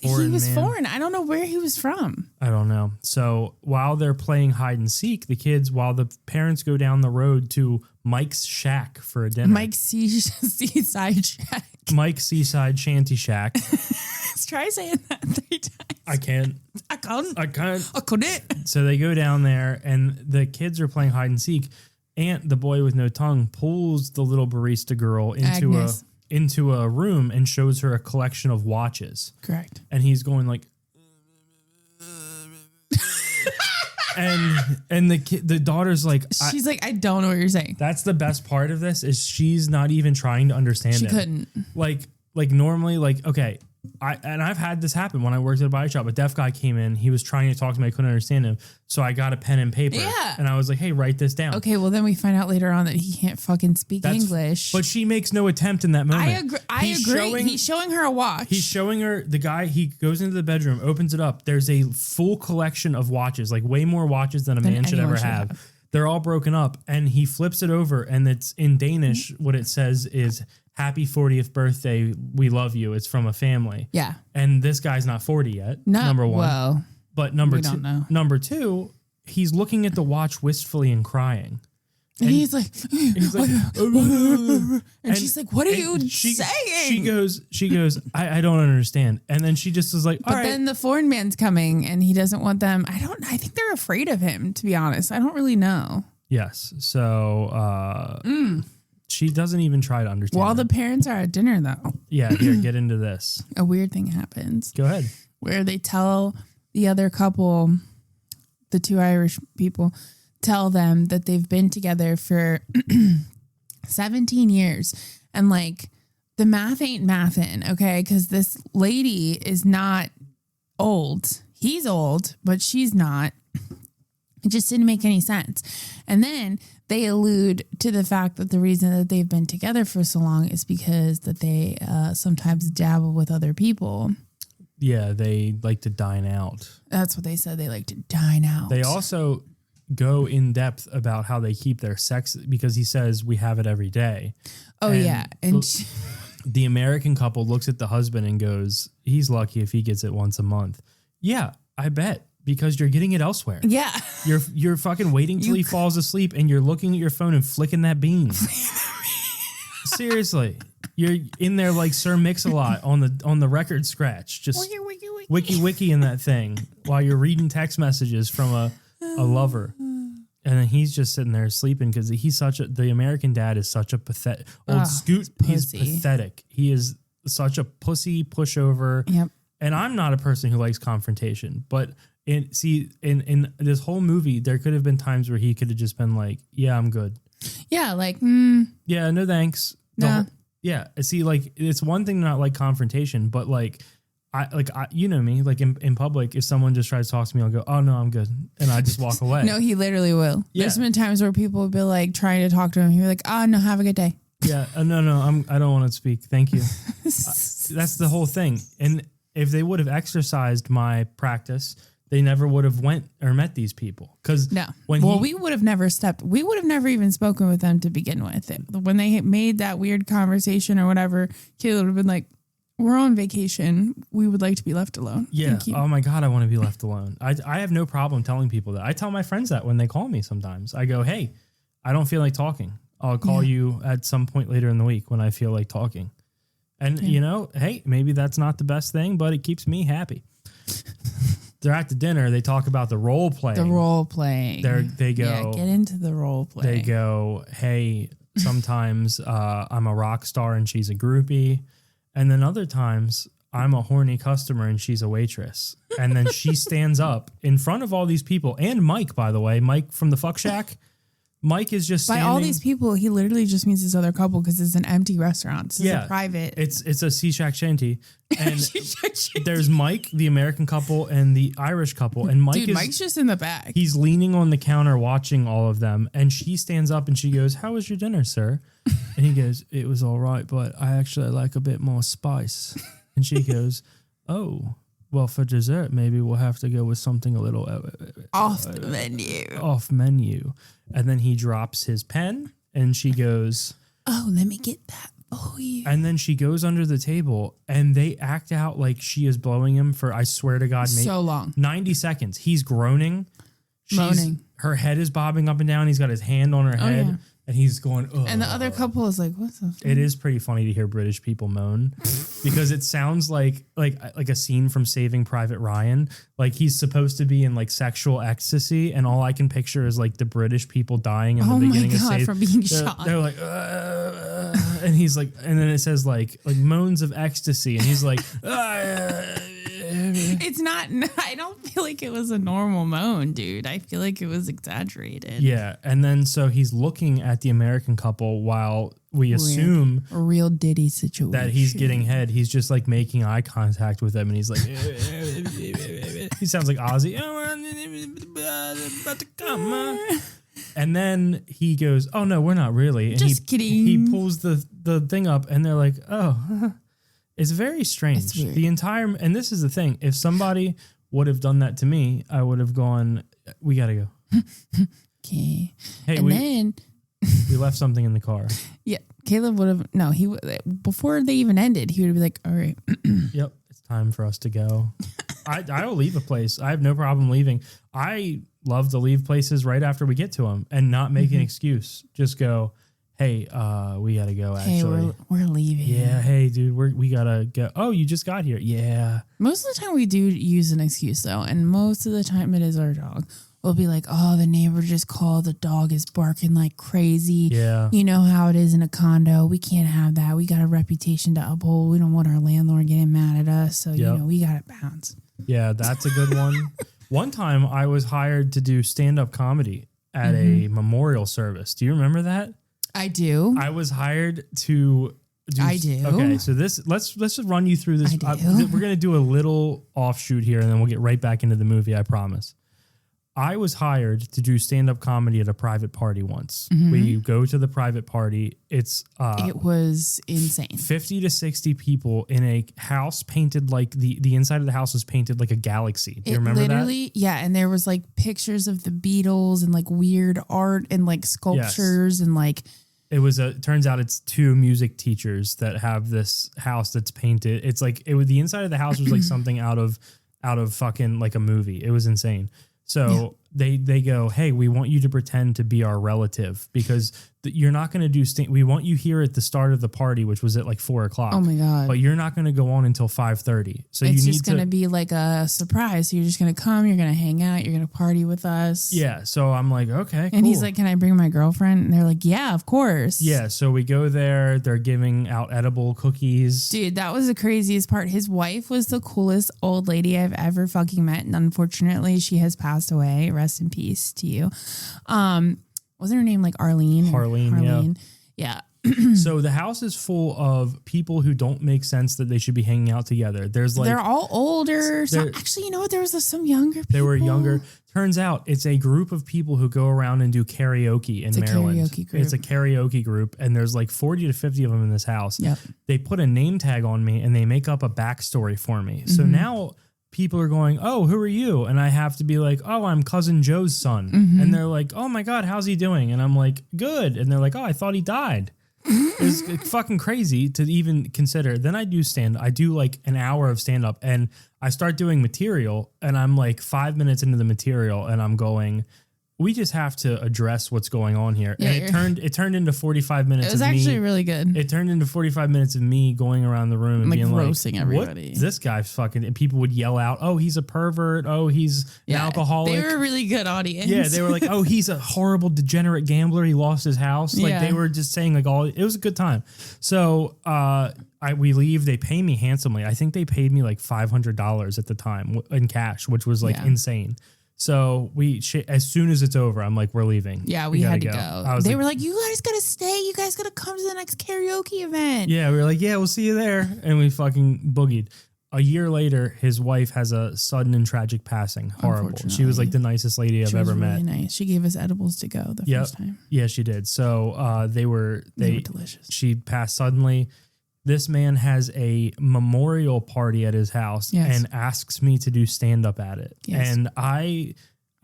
He was foreign. I don't know where he was from. I don't know. So while they're playing hide and seek, the kids, while the parents go down the road to Mike's shack for a dinner. Mike's seaside shack. Mike's seaside shanty shack. Let's try saying that 3 times. I can't. I couldn't. So they go down there, and the kids are playing hide and seek. Aunt, the boy with no tongue, pulls the little barista girl into a room and shows her a collection of watches. Correct. And he's going like, and the daughter's like, she's like, I don't know what you're saying. That's the best part of this is she's not even trying to understand it. She couldn't. Like normally, like, okay, I've had this happen when I worked at a body shop. A deaf guy came in. He was trying to talk to me. I couldn't understand him. So I got a pen and paper. Yeah. And I was like, hey, write this down. Okay, well, then we find out later on that he can't fucking speak English. But she makes no attempt in that moment. I agree. He's showing her a watch. He's showing her the guy. He goes into the bedroom, opens it up. There's a full collection of watches, like way more watches than a man should ever have. They're all broken up. And he flips it over, and it's in Danish. What it says is, happy 40th birthday. We love you. It's from a family. Yeah. And this guy's not 40 yet. No, number one. Well, but number we two, don't know. Number two, he's looking at the watch wistfully and crying. And he's like, and she's like, what are you saying? She goes, I don't understand. And then she just was like, all right. But then the foreign man's coming and he doesn't want them. I think they're afraid of him, to be honest. I don't really know. Yes. So, she doesn't even try to understand. While the parents are at dinner, though. Yeah, here, get into this. A weird thing happens. Go ahead. Where they tell the other couple, the 2 Irish people, tell them that they've been together for 17 years. And like, the math ain't mathin', okay? Because this lady is not old. He's old, but she's not. It just didn't make any sense. And then they allude to the fact that the reason that they've been together for so long is because that they sometimes dabble with other people. Yeah, they like to dine out. That's what they said. They like to dine out. They also go in depth about how they keep their sex because he says we have it every day. Oh, and yeah. And the American couple looks at the husband and goes, he's lucky if he gets it once a month. Yeah, I bet. Because you're getting it elsewhere. Yeah. You're fucking waiting till he falls asleep and you're looking at your phone and flicking that bean. Seriously. You're in there like Sir Mix-a-Lot on the record scratch. Just wiki in that thing while you're reading text messages from a lover. And then he's just sitting there sleeping because the American dad is such a pathetic. Scoot is pathetic. He is such a pussy pushover. Yep. And I'm not a person who likes confrontation, but in this whole movie, there could have been times where he could have just been like, yeah, I'm good. Yeah, like, yeah, no thanks. Nah. Yeah, see, like, it's one thing to not like confrontation, but like, I you know me, like in public, if someone just tries to talk to me, I'll go, oh no, I'm good. And I just walk away. No, he literally will. Yeah. There's been times where people will be like trying to talk to him. He'll be like, oh no, have a good day. Yeah, no, I don't want to speak. Thank you. That's the whole thing. And if they would have exercised my practice, they never would have went or met these people. Because we would have never we would have never even spoken with them to begin with. When they made that weird conversation or whatever, Kayla would have been like, we're on vacation. We would like to be left alone. Yeah. Oh my God, I want to be left alone. I have no problem telling people that. I tell my friends that when they call me sometimes. I go, hey, I don't feel like talking. I'll call you at some point later in the week when I feel like talking. And, you know, hey, maybe that's not the best thing, but it keeps me happy. They're at the dinner. They talk about the role playing. The role playing. They go. Get into the role play. They go, hey, sometimes I'm a rock star and she's a groupie. And then other times I'm a horny customer and she's a waitress. And then she stands up in front of all these people and Mike, by the way, Mike from the Fuck Shack. Mike is just By standing. all these people, he literally just means this other couple because it's an empty restaurant. This is a private. It's a sea shack shanty. And there's Mike, the American couple, and the Irish couple. And Mike's just in the back. He's leaning on the counter watching all of them. And she stands up and she goes, "How was your dinner, sir?" And he goes, "It was all right, but I actually like a bit more spice." And she goes, "Oh, well, for dessert, maybe we'll have to go with something a little off the menu." Off menu. And then he drops his pen and she goes, "Oh, let me get that for you." And then she goes under the table and they act out like she is blowing him for, I swear to God, so long. 90 seconds. He's groaning. Moaning. Her head is bobbing up and down. He's got his hand on her head. Yeah. And he's going, ugh. And the other couple is like, "What the fuck?" It is pretty funny to hear British people moan because it sounds like a scene from Saving Private Ryan. Like he's supposed to be in like sexual ecstasy, and all I can picture is like the British people dying in the beginning of Saving. From being shot. They're like, and he's like, and then it says like moans of ecstasy, and he's like, It's not. I don't feel like it was a normal moan, dude. I feel like it was exaggerated. Yeah, and then so he's looking at the American couple while we assume a real Diddy situation that he's getting head. He's just like making eye contact with them, and he's like, he sounds like Ozzy. About to come. And then he goes, "Oh no, we're not really." And just kidding. He pulls the thing up, and they're like, "Oh." It's very strange. And this is the thing. If somebody would have done that to me, I would have gone, "We got to go." Okay. Hey, then we left something in the car. Yeah. Caleb would have, no, before they even ended, he would be like, "All right." Yep. It's time for us to go. I will leave a place. I have no problem leaving. I love to leave places right after we get to them and not make an excuse. Just go, "Hey, we gotta go." Actually, hey, we're leaving. Yeah, hey, dude, we gotta go. Oh, you just got here. Yeah. Most of the time we do use an excuse though, and most of the time it is our dog. We'll be like, "Oh, the neighbor just called. The dog is barking like crazy." Yeah. You know how it is in a condo. We can't have that. We got a reputation to uphold. We don't want our landlord getting mad at us. So, we got to bounce. Yeah, that's a good one. One time I was hired to do stand-up comedy at a memorial service. Do you remember that? I do. I was hired to do. I do. Okay, so let's just run you through this. We're gonna do a little offshoot here, and then we'll get right back into the movie. I promise. I was hired to do stand-up comedy at a private party once. We go to the private party. It was insane. 50 to 60 people in a house painted like the inside of the house was painted like a galaxy. Do you remember that? Yeah, and there was like pictures of the Beatles and like weird art and like sculptures and like. It turns out it's two music teachers that have this house that's painted. It's like the inside of the house was like something out of fucking like a movie. It was insane. So they go, "Hey, we want you to pretend to be our relative because you're not going to do we want you here at the start of the party, which was at like 4:00. Oh my God. But you're not going to go on until 5:30. So it's you just going to be like a surprise. So you're just going to come, you're going to hang out, you're going to party with us." Yeah. So I'm like, okay, and he's like, "Can I bring my girlfriend?" And they're like, "Yeah, of course." Yeah. So we go there. They're giving out edible cookies. Dude, that was the craziest part. His wife was the coolest old lady I've ever fucking met. And unfortunately, she has passed away. Rest in peace to you. Wasn't her name like Arlene? Harleen. Yeah. So the house is full of people who don't make sense that they should be hanging out together. There's like they're all older. Actually, you know what? There was some younger people. They were younger. Turns out it's a group of people who go around and do karaoke in Maryland. It's a karaoke group, and there's like 40 to 50 of them in this house. Yep. They put a name tag on me and they make up a backstory for me. So now people are going, "Oh, who are you?" And I have to be like, "Oh, I'm cousin Joe's son." And they're like, "Oh my God, how's he doing?" And I'm like, "Good." And they're like, "Oh, I thought he died." It's fucking crazy to even consider. Then I do like an hour of stand up and I start doing material and I'm like 5 minutes into the material and I'm going, we just have to address what's going on here. Yeah, and it turned into 45 minutes. It was actually really good. It turned into 45 minutes of me going around the room and like being roasting like, everybody. What? This guy fucking, and people would yell out, "Oh, he's a pervert. Oh, he's an alcoholic." They were a really good audience. Yeah, they were like, "Oh, he's a horrible degenerate gambler. He lost his house." Like they were just saying like it was a good time. So we leave. They pay me handsomely. I think they paid me like $500 at the time in cash, which was like insane. So as soon as it's over, I'm like, we're leaving. Yeah, we had to go. They like, were like, you guys gotta stay. You guys gotta come to the next karaoke event. Yeah, we were like, yeah, we'll see you there. And we fucking boogied. A year later, his wife has a sudden and tragic passing. Horrible. She was like the nicest lady I've ever met. Really nice. She gave us edibles to go the first time. Yeah, she did. So they were delicious. She passed suddenly. This man has a memorial party at his house and asks me to do stand up at it. Yes. And I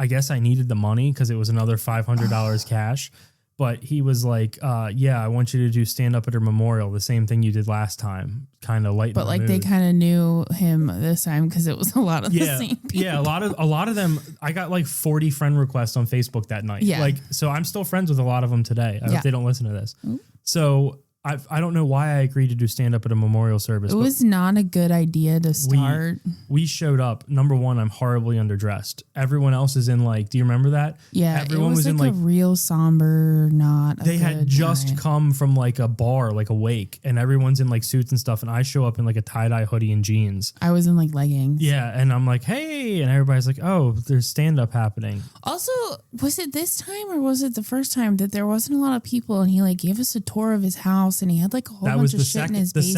guess I needed the money because it was another $500 cash. But he was like, yeah, I want you to do stand up at her memorial, the same thing you did last time, kind of lighten. But like they kind of knew him this time because it was a lot of the same people. Yeah, a lot of them. I got like 40 friend requests on Facebook that night. Yeah, like so I'm still friends with a lot of them today. I hope they don't listen to this. So I don't know why I agreed to do stand up at a memorial service. It was not a good idea to start. We showed up. Number one, I'm horribly underdressed. Everyone else is in like, do you remember that? Yeah, everyone was in like a real somber, not. They had just come from like a bar, like a wake, and everyone's in like suits and stuff. And I show up in like a tie-dye hoodie and jeans. I was in like leggings. Yeah, and I'm like, hey, and everybody's like, oh, there's stand up happening. Also, was it this time or was it the first time that there wasn't a lot of people and he like gave us a tour of his house? And he had like a whole bunch of shit in his basement.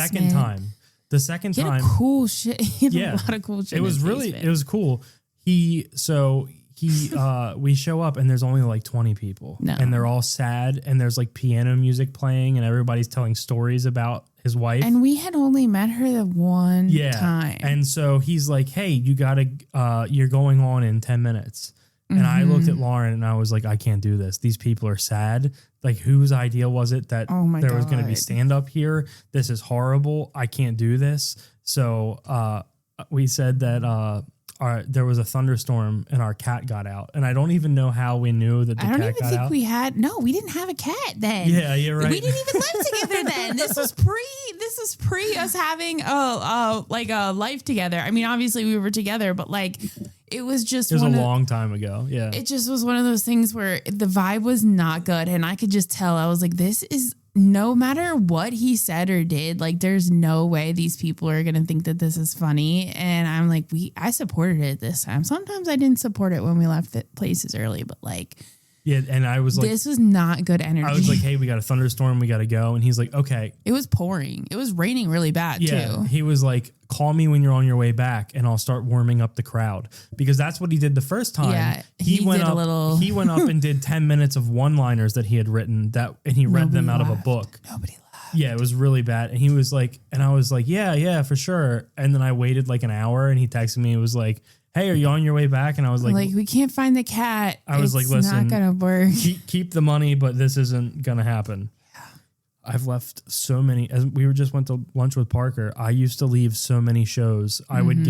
The second time. He had cool shit. He had a lot of cool shit. It was it was cool. We show up and there's only like 20 people. No. And they're all sad and there's like piano music playing and everybody's telling stories about his wife. And we had only met her the one time. And so he's like, hey, you're going on in 10 minutes. And I looked at Lauren and I was like, I can't do this. These people are sad. Like, whose idea was it that there was going to be stand up here? This is horrible. I can't do this. So we said that there was a thunderstorm and our cat got out. And I don't even know how we knew that the cat got out. I don't even think we didn't have a cat then. Yeah, you're right. We didn't even live together then. This was pre us having a life together. I mean, obviously we were together, but like it was a long time ago. Yeah. It just was one of those things where the vibe was not good. And I could just tell, I was like, this is, no matter what he said or did, like there's no way these people are going to think that this is funny. And I'm like, I supported it this time. Sometimes I didn't support it when we left places early, but like, yeah, and I was like, this was not good energy. I was like, hey, we got a thunderstorm, we got to go. And he's like, okay. It was pouring. It was raining really bad too. He was like, call me when you're on your way back and I'll start warming up the crowd. Because that's what he did the first time. Yeah, he went up and did 10 minutes of one-liners that he had written and he read them out of a book. Nobody laughed. Yeah, it was really bad. And he was like, and I was like, yeah, for sure. And then I waited like an hour and he texted me. It was like, hey, are you on your way back? And I was like, we can't find the cat. I was like, listen, it's not going to work. Keep the money, but this isn't going to happen. Yeah. I've left so many, as we just went to lunch with Parker. I used to leave so many shows. I would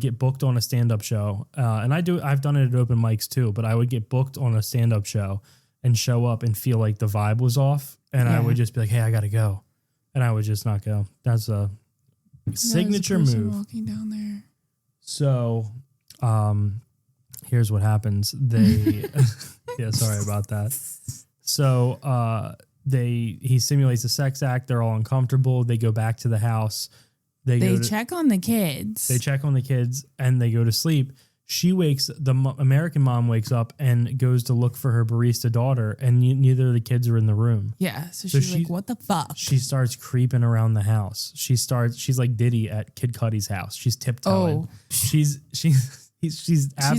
get booked on a stand-up show. And I've done it at open mics too, but I would get booked on a stand-up show and show up and feel like the vibe was off. And I would just be like, hey, I got to go. And I would just not go. That's a signature move. Walking down there. So, here's what happens. They, yeah, sorry about that. So, he simulates a sex act. They're all uncomfortable. They go back to the house. They check on the kids. They check on the kids and they go to sleep. The American mom wakes up and goes to look for her barista daughter, and neither of the kids are in the room. Yeah. So she's like, what the fuck? She starts creeping around the house. She's like Diddy at Kid Cudi's house. She's tiptoeing. Oh. She's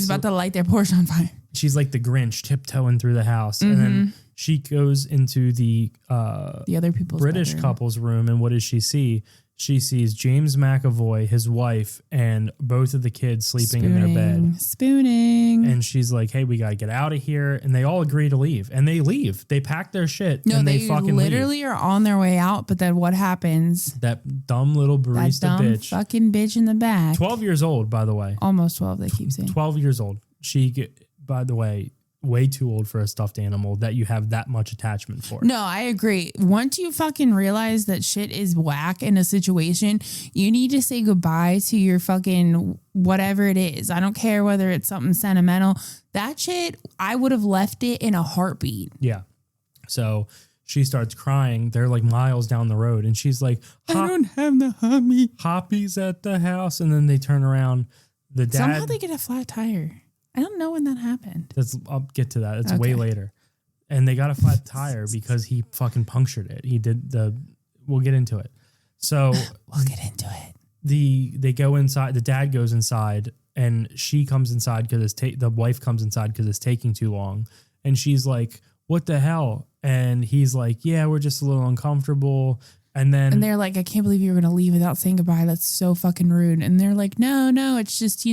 about to light their Porsche on fire. She's like the Grinch tiptoeing through the house. And then she goes into the other people's British bedroom. couple's room. And what does she see? She sees James McAvoy, his wife, and both of the kids sleeping in their bed. Spooning. And she's like, hey, we got to get out of here. And they all agree to leave. And they leave. They pack their shit. No, and they fucking literally leave. are on their way out. But then what happens? That dumb little barista bitch. Fucking bitch in the back. 12 years old, by the way. Almost 12, they keep saying. 12 years old. By the way, way too old for a stuffed animal that you have that much attachment for. No, I agree. Once you fucking realize that shit is whack in a situation, you need to say goodbye to your fucking whatever it is. I don't care whether it's something sentimental. That shit, I would have left it in a heartbeat. Yeah. So she starts crying. They're like miles down the road. And she's like, I don't have the hummy. Hoppy's at the house. And then they turn around. The dad. Somehow they get a flat tire. I don't know when that happened. I'll get to that. It's way later. And they got a flat tire because he fucking punctured it. We'll get into it. So we'll get into it. They go inside. The dad goes inside, and she comes inside because the wife comes inside because it's taking too long. And she's like, "What the hell?" And he's like, "Yeah, we're just a little uncomfortable." And they're like, "I can't believe you were gonna leave without saying goodbye. That's so fucking rude." And they're like, "No, it's just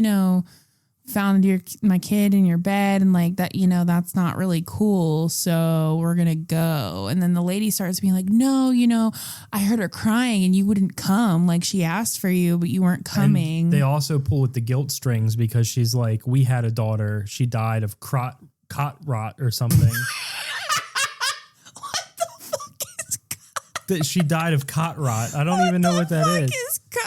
found my kid in your bed and like that, that's not really cool. So we're going to go." And then the lady starts being like, "No, I heard her crying and you wouldn't come. Like she asked for you, but you weren't coming." And they also pull at the guilt strings because she's like, "We had a daughter. She died of cot rot or something." What the fuck is that she died of cot rot. I don't even know what that is.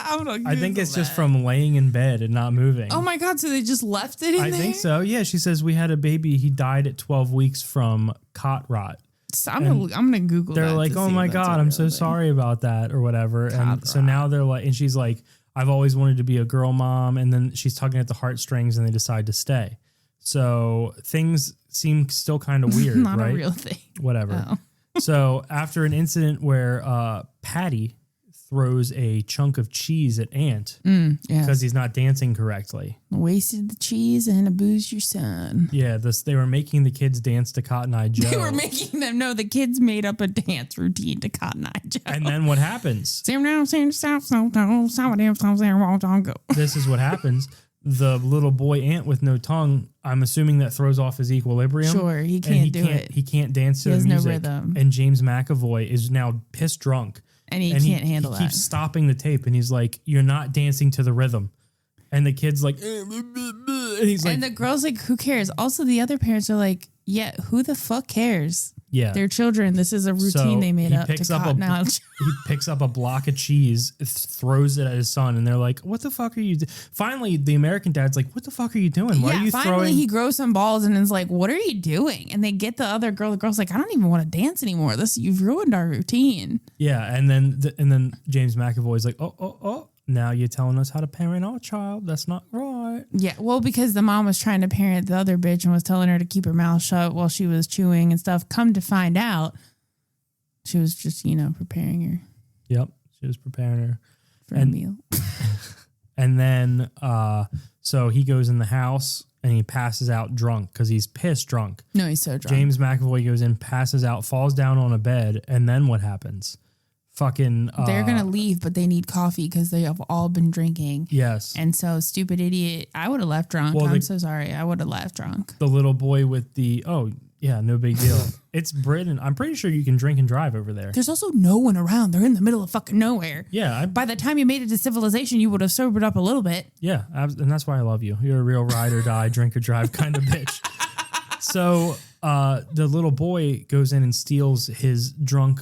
I think it's just from laying in bed and not moving. Oh my God. So they just left it in there? I think so. Yeah. She says we had a baby. He died at 12 weeks from cot rot. So I'm gonna Google that. They're like, "Oh my God, I'm so sorry about that," or whatever. And so now they're like, and she's like, "I've always wanted to be a girl mom." And then she's tugging at the heartstrings and they decide to stay. So things seem still kind of weird, Not right? a real thing. Whatever. Oh. So after an incident where Patty throws a chunk of cheese at Ant because he's not dancing correctly. Wasted the cheese and abused your son. Yeah, they were making the kids dance to Cotton Eye Joe. They were making them. No, the kids made up a dance routine to Cotton Eye Joe. And then what happens? This is what happens. The little boy Ant with no tongue, I'm assuming that throws off his equilibrium. Sure, he can't do it. He can't dance to the music. No rhythm. And James McAvoy is now pissed drunk. And he can't handle that. He keeps stopping the tape and he's like, "You're not dancing to the rhythm." And the kid's like, and he's like, and the girl's like, "Who cares?" Also, the other parents are like, "Yeah, who the fuck cares?" Yeah. They're children. This is a routine they made up to Cotton Eye Joe. He picks up a block of cheese, throws it at his son, and they're like, "What the fuck are you doing?" Finally, the American dad's like, "What the fuck are you doing? Why are you finally throwing?" He grows some balls and is like, "What are you doing?" And they get the other girl. The girl's like, "I don't even want to dance anymore. You've ruined our routine." Yeah, and then James McAvoy's like, "Oh, now you're telling us how to parent our child. That's not right." Yeah, well, because the mom was trying to parent the other bitch and was telling her to keep her mouth shut while she was chewing and stuff. Come to find out, she was just, preparing her. Yep, she was preparing her for a meal. And then, so he goes in the house and he passes out drunk because he's pissed drunk. No, he's so drunk. James McAvoy goes in, passes out, falls down on a bed, and then what happens? They're gonna leave, but they need coffee because they have all been drinking. Yes. And so stupid idiot, I would have left drunk. I'm so sorry. I would have left drunk. The little boy with no big deal. It's Britain. I'm pretty sure you can drink and drive over there. There's also no one around. They're in the middle of fucking nowhere. Yeah. By the time you made it to civilization, you would have sobered up a little bit. Yeah. And that's why I love you. You're a real ride or die, drink or drive kind of bitch. So the little boy goes in and steals his drunk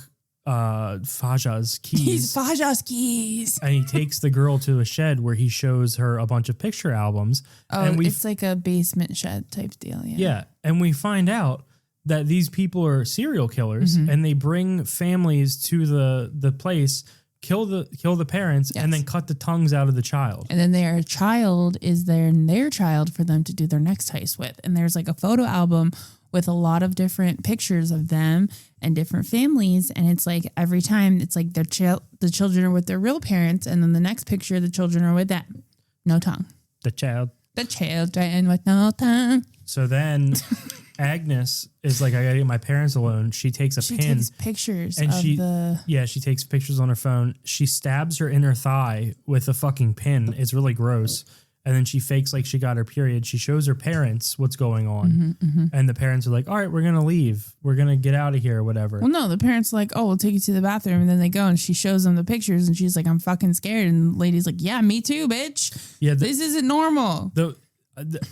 Faja's keys. He's Faja's keys. And he takes the girl to a shed where he shows her a bunch of picture albums. Oh, and it's like a basement shed type deal. Yeah. Yeah. And we find out that these people are serial killers and they bring families to the place, kill the parents, and then cut the tongues out of the child. And then their child is their child for them to do their next heist with. And there's like a photo album with a lot of different pictures of them and different families. And it's like every time it's like the children are with their real parents. And then the next picture, the children are with them. No tongue. The children with no tongue. So then Agnes is like, "I gotta get my parents alone." She takes She pin. takes pictures and of she takes pictures on her phone. She stabs her inner thigh with a fucking pin. It's really gross. And then she fakes like she got her period. She shows her parents what's going on. And the parents are like, "All right, we're going to leave. We're going to get out of here," or whatever. Well, no, the parents are like, "Oh, we'll take you to the bathroom." And then they go and she shows them the pictures and she's like, "I'm fucking scared." And the lady's like, "Yeah, me too, bitch. Yeah, this isn't normal."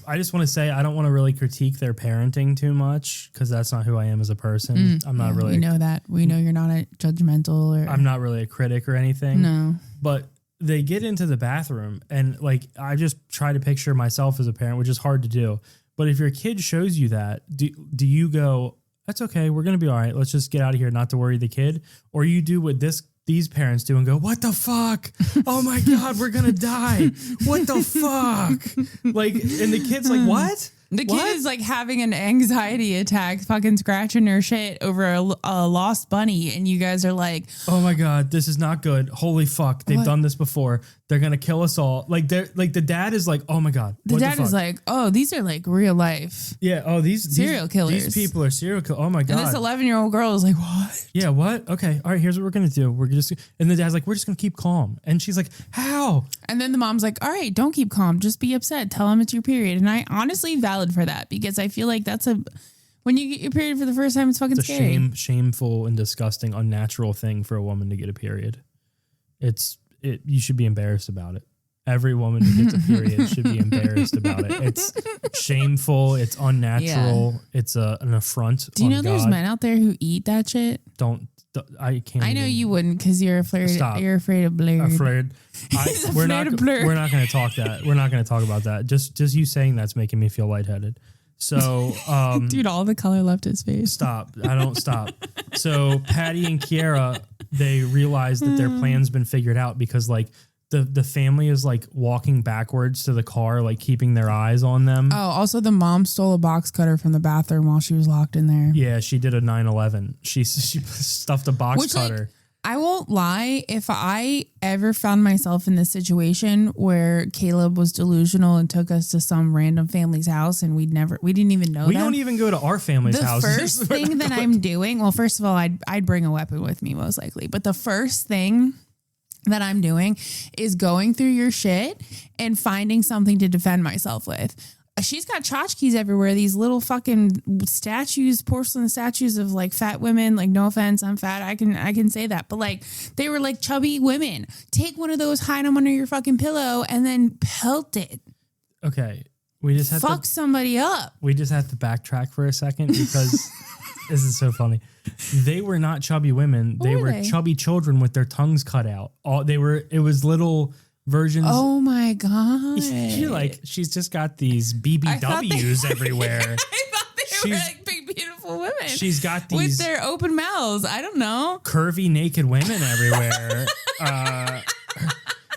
I just want to say I don't want to really critique their parenting too much because that's not who I am as a person. I'm not really. We know that. We know you're not a judgmental. I'm not really a critic or anything. No. But they get into the bathroom and like I just try to picture myself as a parent, which is hard to do. But if your kid shows you that, do you go, "That's okay, we're going to be all right. Let's just get out of here, not to worry the kid"? Or you do what these parents do and go, "What the fuck? Oh my God, we're going to die. What the fuck?" Like, and the kid's like, "What?" The kid is like having an anxiety attack, fucking scratching her shit over a lost bunny. And you guys are like, oh my God, this is not good. Holy fuck. They've done this before. They're going to kill us all. Like the dad is like, oh my God. The dad is like, oh, these are like real life. Yeah. Oh, these serial killers. These people are serial killers. Oh my God. And this 11-year-old girl is like, what? Yeah. What? Okay. All right. Here's what we're going to do. And the dad's like, we're just going to keep calm. And she's like, how? And then the mom's like, all right, don't keep calm. Just be upset. Tell him it's your period. And I honestly valid for that because I feel like when you get your period for the first time, it's fucking scary. Shameful and disgusting, unnatural thing for a woman to get a period. You should be embarrassed about it. Every woman who gets a period should be embarrassed about it. It's shameful. It's unnatural. Yeah. It's an affront. Do you know there's men out there who eat that shit? I can't. I know you wouldn't because you're afraid. Stop. You're afraid of blurred. We're not going to talk that. We're not going to talk about that. Just you saying that's making me feel lightheaded. So, dude, all the color left his face. Stop. I don't stop. So Patty and Kiara, they realize that their plan's been figured out because like the family is like walking backwards to the car, like keeping their eyes on them. Oh, also the mom stole a box cutter from the bathroom while she was locked in there. Yeah, she did a 9/11. She stuffed a box cutter. Like, I won't lie. If I ever found myself in this situation where Caleb was delusional and took us to some random family's house and we didn't even know we don't even go to our family's house. The first thing that I'm doing, well, first of all, I'd bring a weapon with me most likely. But the first thing that I'm doing is going through your shit and finding something to defend myself with. She's got tchotchkes everywhere. These little fucking statues, porcelain statues of like fat women. Like, no offense, I'm fat. I can say that. But like, they were like chubby women. Take one of those, hide them under your fucking pillow, and then pelt it. Okay, we just have fuck somebody up. We just have to backtrack for a second because this is so funny. They were not chubby women. They were chubby children with their tongues cut out. It was little versions. Oh my God. She's just got these BBWs everywhere. I thought they were like big, beautiful women. She's got these with their open mouths. I don't know. Curvy, naked women everywhere.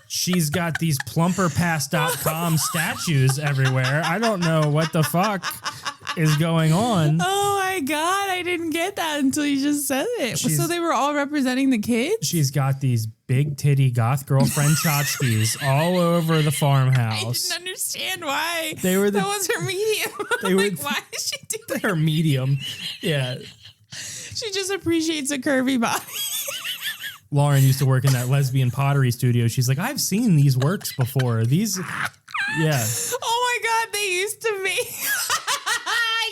She's got these plumperpass.com statues everywhere. I don't know what the fuck is going on. Oh my God. I didn't get that until you just said it. So they were all representing the kids? She's got these big titty goth girlfriend tchotchkes all over the farmhouse. I didn't understand why. That was her medium. Why is she doing her medium? Yeah. She just appreciates a curvy body. Lauren used to work in that lesbian pottery studio. She's like, I've seen these works before. Yeah. Oh my God, they used to make.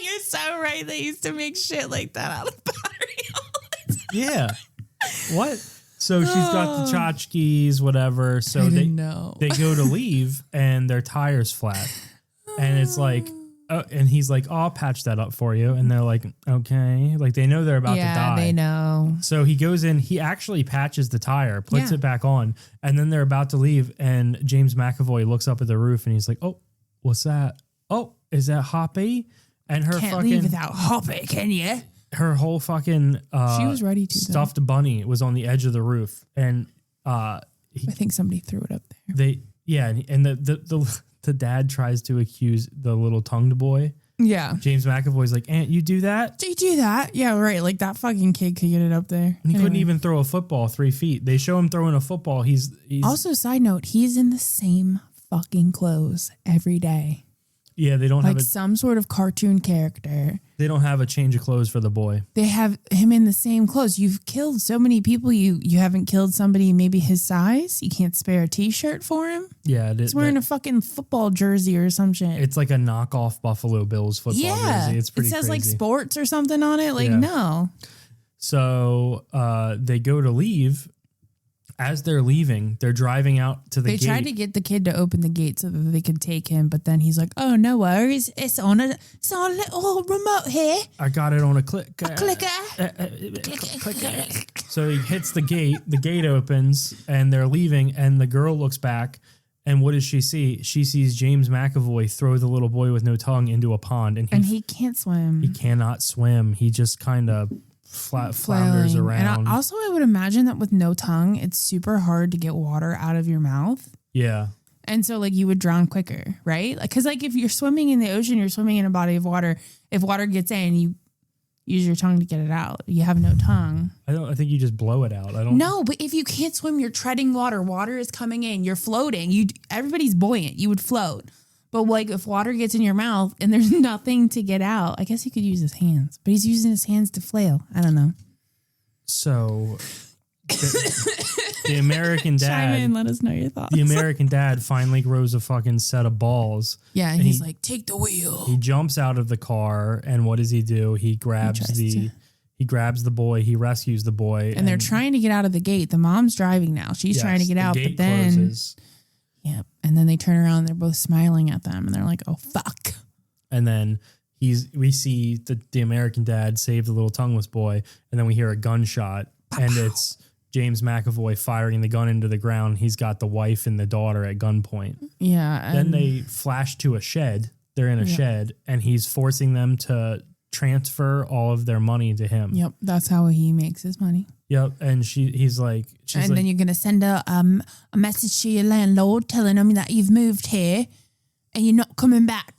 You're so right. They used to make shit like that out of pottery. Yeah. What? So she's got the tchotchkes, whatever. So they go to leave and their tire's flat. And it's like, and he's like, I'll patch that up for you. And they're like, okay. Like they know they're about to die. Yeah, they know. So he goes in, he actually patches the tire, puts it back on, and then they're about to leave. And James McAvoy looks up at the roof and he's like, oh, what's that? Oh, is that Hoppy? And her can't leave without Hoppy, can you? Her whole fucking she was ready to stuffed bunny was on the edge of the roof. And I think somebody threw it up there. The dad tries to accuse the little tongued boy. Yeah. James McAvoy's like, Aunt, you do that? Do you do that? Yeah, right. Like that fucking kid could get it up there. And he couldn't even throw a football 3 feet. They show him throwing a football. He's also, side note, he's in the same fucking clothes every day. Yeah, they don't have some sort of cartoon character. They don't have a change of clothes for the boy. They have him in the same clothes. You've killed so many people. You haven't killed somebody maybe his size. You can't spare a t-shirt for him. Yeah, he's wearing a fucking football jersey or some shit. It's like a knockoff Buffalo Bills football jersey. It's pretty crazy. It says like sports or something on it. Like no. So they go to leave. As they're leaving, they're driving out to the gate. They tried to get the kid to open the gate so that they could take him, but then he's like, "Oh, no worries. It's on a little remote here. I got it on a clicker. Clicker. So he hits the gate. The gate opens, and they're leaving. And the girl looks back, and what does she see? She sees James McAvoy throw the little boy with no tongue into a pond, and he can't swim. He cannot swim. He just kind of flounders around. And I would imagine that with no tongue, it's super hard to get water out of your mouth. Yeah. And so like you would drown quicker, right? Like, cause like if you're swimming in the ocean, you're swimming in a body of water. If water gets in, you use your tongue to get it out. You have no tongue. I think you just blow it out. No, but if you can't swim, you're treading water. Water is coming in. You're floating. Everybody's buoyant. You would float. But like if water gets in your mouth and there's nothing to get out, I guess he could use his hands. But he's using his hands to flail. I don't know. So the American dad. Chime in, let us know your thoughts. The American dad finally grows a fucking set of balls. Yeah, and he's like, take the wheel. He jumps out of the car, and what does he do? He grabs the boy. He rescues the boy, and they're trying to get out of the gate. The mom's driving now. She's trying to get out, but then closes. Yep. And then they turn around. And they're both smiling at them, and they're like, "Oh fuck!" And then we see the American dad save the little tongueless boy, and then we hear a gunshot, and it's James McAvoy firing the gun into the ground. He's got the wife and the daughter at gunpoint. Yeah. Then they flash to a shed. They're in a shed, and he's forcing them to transfer all of their money to him. Yep. That's how he makes his money. Yep. And she's like, then you're going to send a message to your landlord telling him that you've moved here and you're not coming back.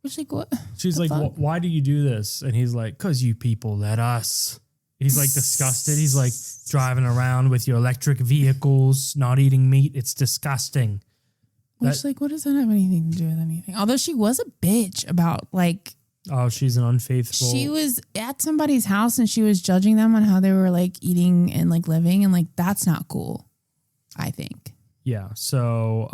She's like, what? She's like, why do you do this? And he's like, 'cause you people let us. He's like disgusted. He's like driving around with your electric vehicles, not eating meat. It's disgusting. She's like, what does that have anything to do with anything? Although she was a bitch about like, oh, she's an unfaithful. She was at somebody's house and she was judging them on how they were like eating and like living. And like, that's not cool, I think. Yeah. So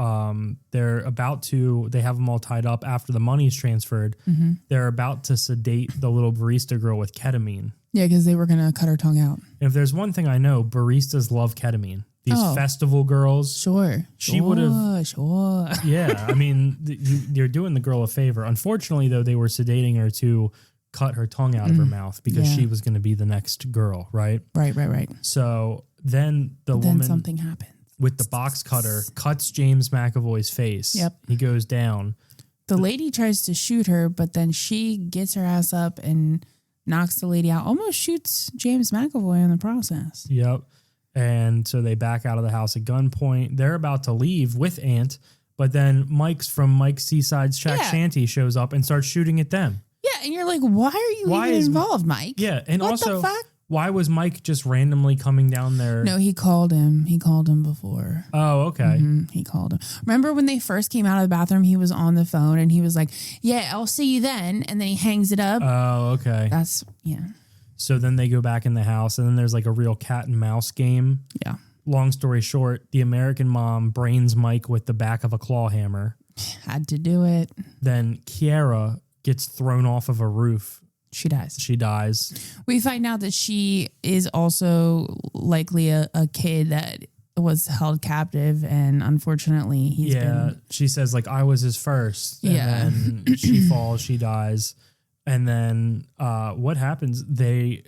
they have them all tied up after the money's transferred. Mm-hmm. They're about to sedate the little barista girl with ketamine. Yeah, because they were going to cut her tongue out. And if there's one thing I know, baristas love ketamine. These festival girls. Sure. She would have. Sure. Yeah. I mean, you're doing the girl a favor. Unfortunately, though, they were sedating her to cut her tongue out of her mouth because she was going to be the next girl, right? Right. So then woman. Something happened. With the box cutter, cuts James McAvoy's face. Yep. He goes down. The lady tries to shoot her, but then she gets her ass up and knocks the lady out. Almost shoots James McAvoy in the process. Yep. And so they back out of the house at gunpoint. They're about to leave with Ant, but then Mike's Seaside's Shack Shanty shows up and starts shooting at them. Yeah, and you're like, why are you even involved, Mike? Yeah, and what also, the fuck? Why was Mike just randomly coming down there? No, he called him. He called him before. Oh, okay. Mm-hmm. He called him. Remember when they first came out of the bathroom, he was on the phone and he was like, yeah, I'll see you then. And then he hangs it up. Oh, okay. That's, yeah. So then they go back in the house and then there's like a real cat and mouse game. Yeah. Long story short, the American mom brains Mike with the back of a claw hammer. Had to do it. Then Kiara gets thrown off of a roof. She dies. We find out that she is also likely a kid that was held captive, and unfortunately he's been... she says like I was his first. Yeah. And then she falls, she dies. And then what happens? They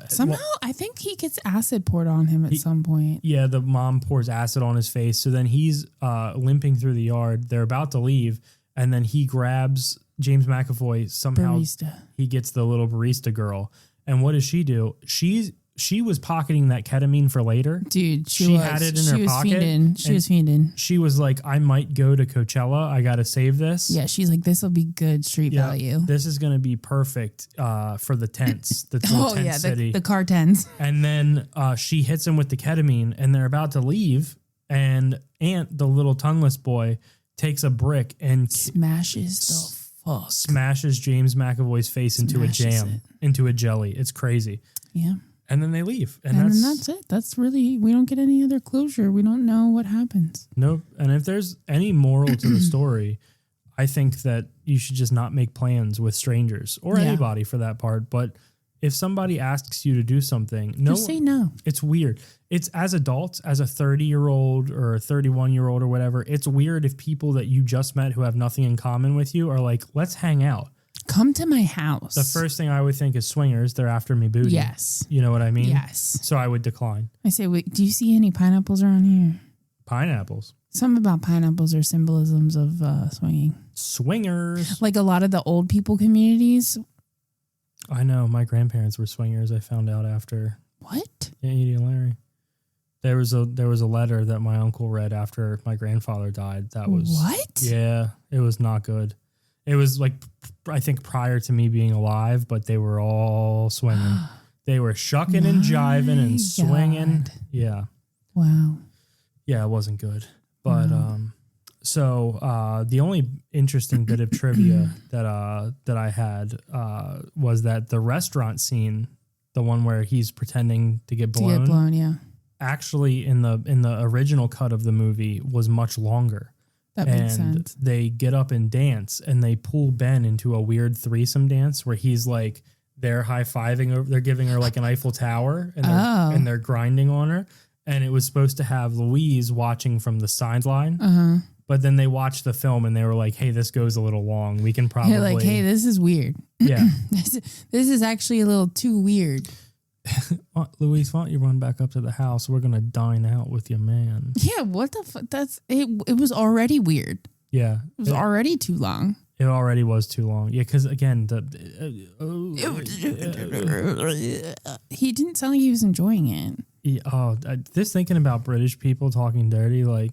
somehow I think he gets acid poured on him at some point. Yeah, the mom pours acid on his face. So then he's limping through the yard. They're about to leave, and then he grabs James McAvoy somehow. Barista. He gets the little barista girl. And what does she do? She was pocketing that ketamine for later. Dude, she had it in her pocket. She was fiending. She was like, I might go to Coachella. I got to save this. Yeah, she's like, this will be good street value. This is going to be perfect for the tents. The tent city. The car tents. And then she hits him with the ketamine and they're about to leave. And Ant, the little tongueless boy, takes a brick and smashes James McAvoy's face into a jam, into a jelly. It's crazy. Yeah. And then they leave. And then that's it. That's really, we don't get any other closure. We don't know what happens. Nope. And if there's any moral to the story, I think that you should just not make plans with strangers or anybody for that part. But if somebody asks you to do something, just say no. It's weird. It's as adults, as a 30-year-old or a 31-year-old or whatever, it's weird if people that you just met who have nothing in common with you are like, let's hang out. Come to my house. The first thing I would think is swingers. They're after me booty. Yes. You know what I mean? Yes. So I would decline. I say, wait, do you see any pineapples around here? Pineapples? Something about pineapples are symbolisms of swinging. Swingers. Like a lot of the old people communities. I know. My grandparents were swingers. I found out after. What? Yeah, Edie and Larry. There was a letter that my uncle read after my grandfather died. That was What? Yeah, it was not good. It was like I think prior to me being alive, but they were all swinging. They were shucking and jiving and swinging. God. Yeah. Wow. Yeah, it wasn't good. But so the only interesting bit of trivia that I had was that the restaurant scene, the one where he's pretending to get blown, yeah. actually in the original cut of the movie was much longer. That makes sense. They get up and dance, and they pull Ben into a weird threesome dance where he's like they're high-fiving her, they're giving her like an Eiffel Tower, and they're grinding on her. And it was supposed to have Louise watching from the sideline. But then they watched the film and they were like, hey, this goes a little long. We can probably... You're like, hey, this is weird. Yeah. This is actually a little too weird. Louise, why don't you run back up to the house? We're going to dine out with your man. Yeah, what the fuck? It was already weird. Yeah. It was already too long. It already was too long. Yeah, because again, he didn't sound like he was enjoying it. Yeah, just thinking about British people talking dirty, like,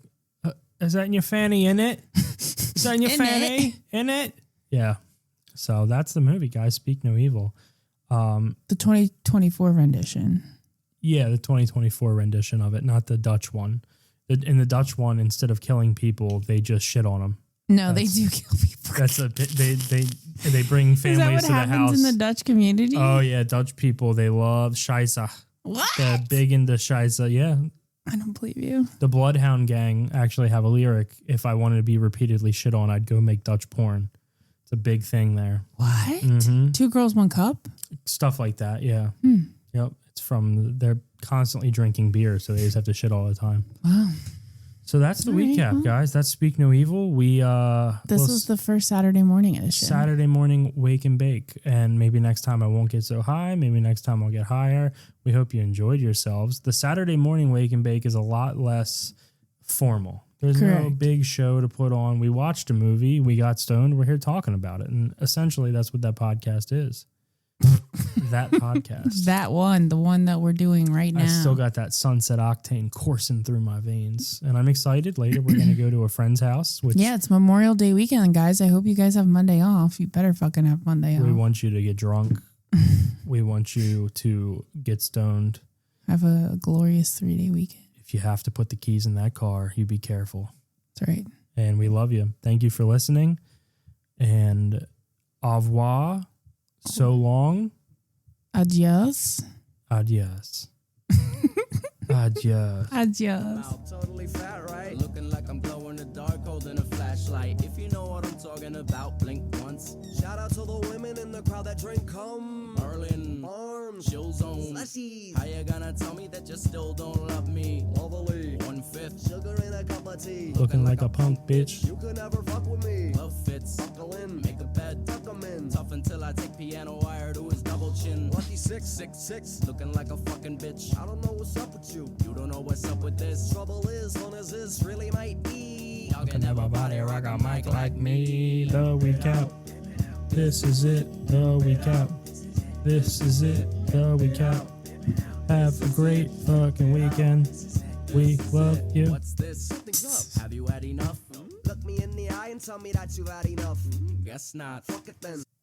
is that in your fanny, in it? Is that in your fanny, in it? Yeah. So that's the movie, guys. Speak No Evil. The 2024 rendition. Yeah, the 2024 rendition of it, not the Dutch one. In the Dutch one, instead of killing people, they just shit on them. No, they do kill people. They bring families to the house. Is that what happens in the Dutch community? Oh yeah, Dutch people, they love scheisse. What? They're big into scheisse. Yeah. I don't believe you. The Bloodhound Gang actually have a lyric. If I wanted to be repeatedly shit on, I'd go make Dutch porn. It's a big thing there. What? Mm-hmm. 2 girls, 1 cup? Stuff like that. Yeah. Yep. It's they're constantly drinking beer, so they just have to shit all the time. Wow. So that's the recap, guys. That's Speak No Evil. This was the first Saturday morning edition. Saturday morning wake and bake. And maybe next time I won't get so high. Maybe next time I'll get higher. We hope you enjoyed yourselves. The Saturday morning wake and bake is a lot less formal. There's no big show to put on. We watched a movie. We got stoned. We're here talking about it. And essentially that's what that podcast is. That podcast. The one that we're doing right now. I still got that Sunset Octane coursing through my veins. And I'm excited. Later, we're going to go to a friend's house. Yeah, it's Memorial Day weekend, guys. I hope you guys have Monday off. You better fucking have Monday off. We want you to get drunk. We want you to get stoned. Have a glorious 3-day weekend. If you have to put the keys in that car, you be careful. That's right. And we love you. Thank you for listening. And au revoir. So long. Adios. Adios. Adios. Adios. Totally fat, right? Looking like I'm glowing in the dark, holding a flashlight. If you know what I'm talking about, blink once. Shout out to the women in the crowd that drink cum. Merlin, Arms. chill zone. Slushies. How you gonna tell me that you still don't love me? Lovely. 1/5. Sugar in a cup of tea. Looking like a punk bitch. You could never fuck with me. Love fits. Buckle in. Make a bed. Tuck 'em in. Tough until I take piano wire to his double chin. Lucky 666. Looking like a fucking bitch. I don't know what's up with you. You don't know what's up with this. Trouble is, fun as this really might be. Y'all can never body rock a mic like me. The recap. This is it. The recap. This is it. The recap. Have a great fucking weekend. We love you. What's this? Something's up. Have you had enough? Look me in the eye and tell me that you've had enough. Guess not. Fuck it then.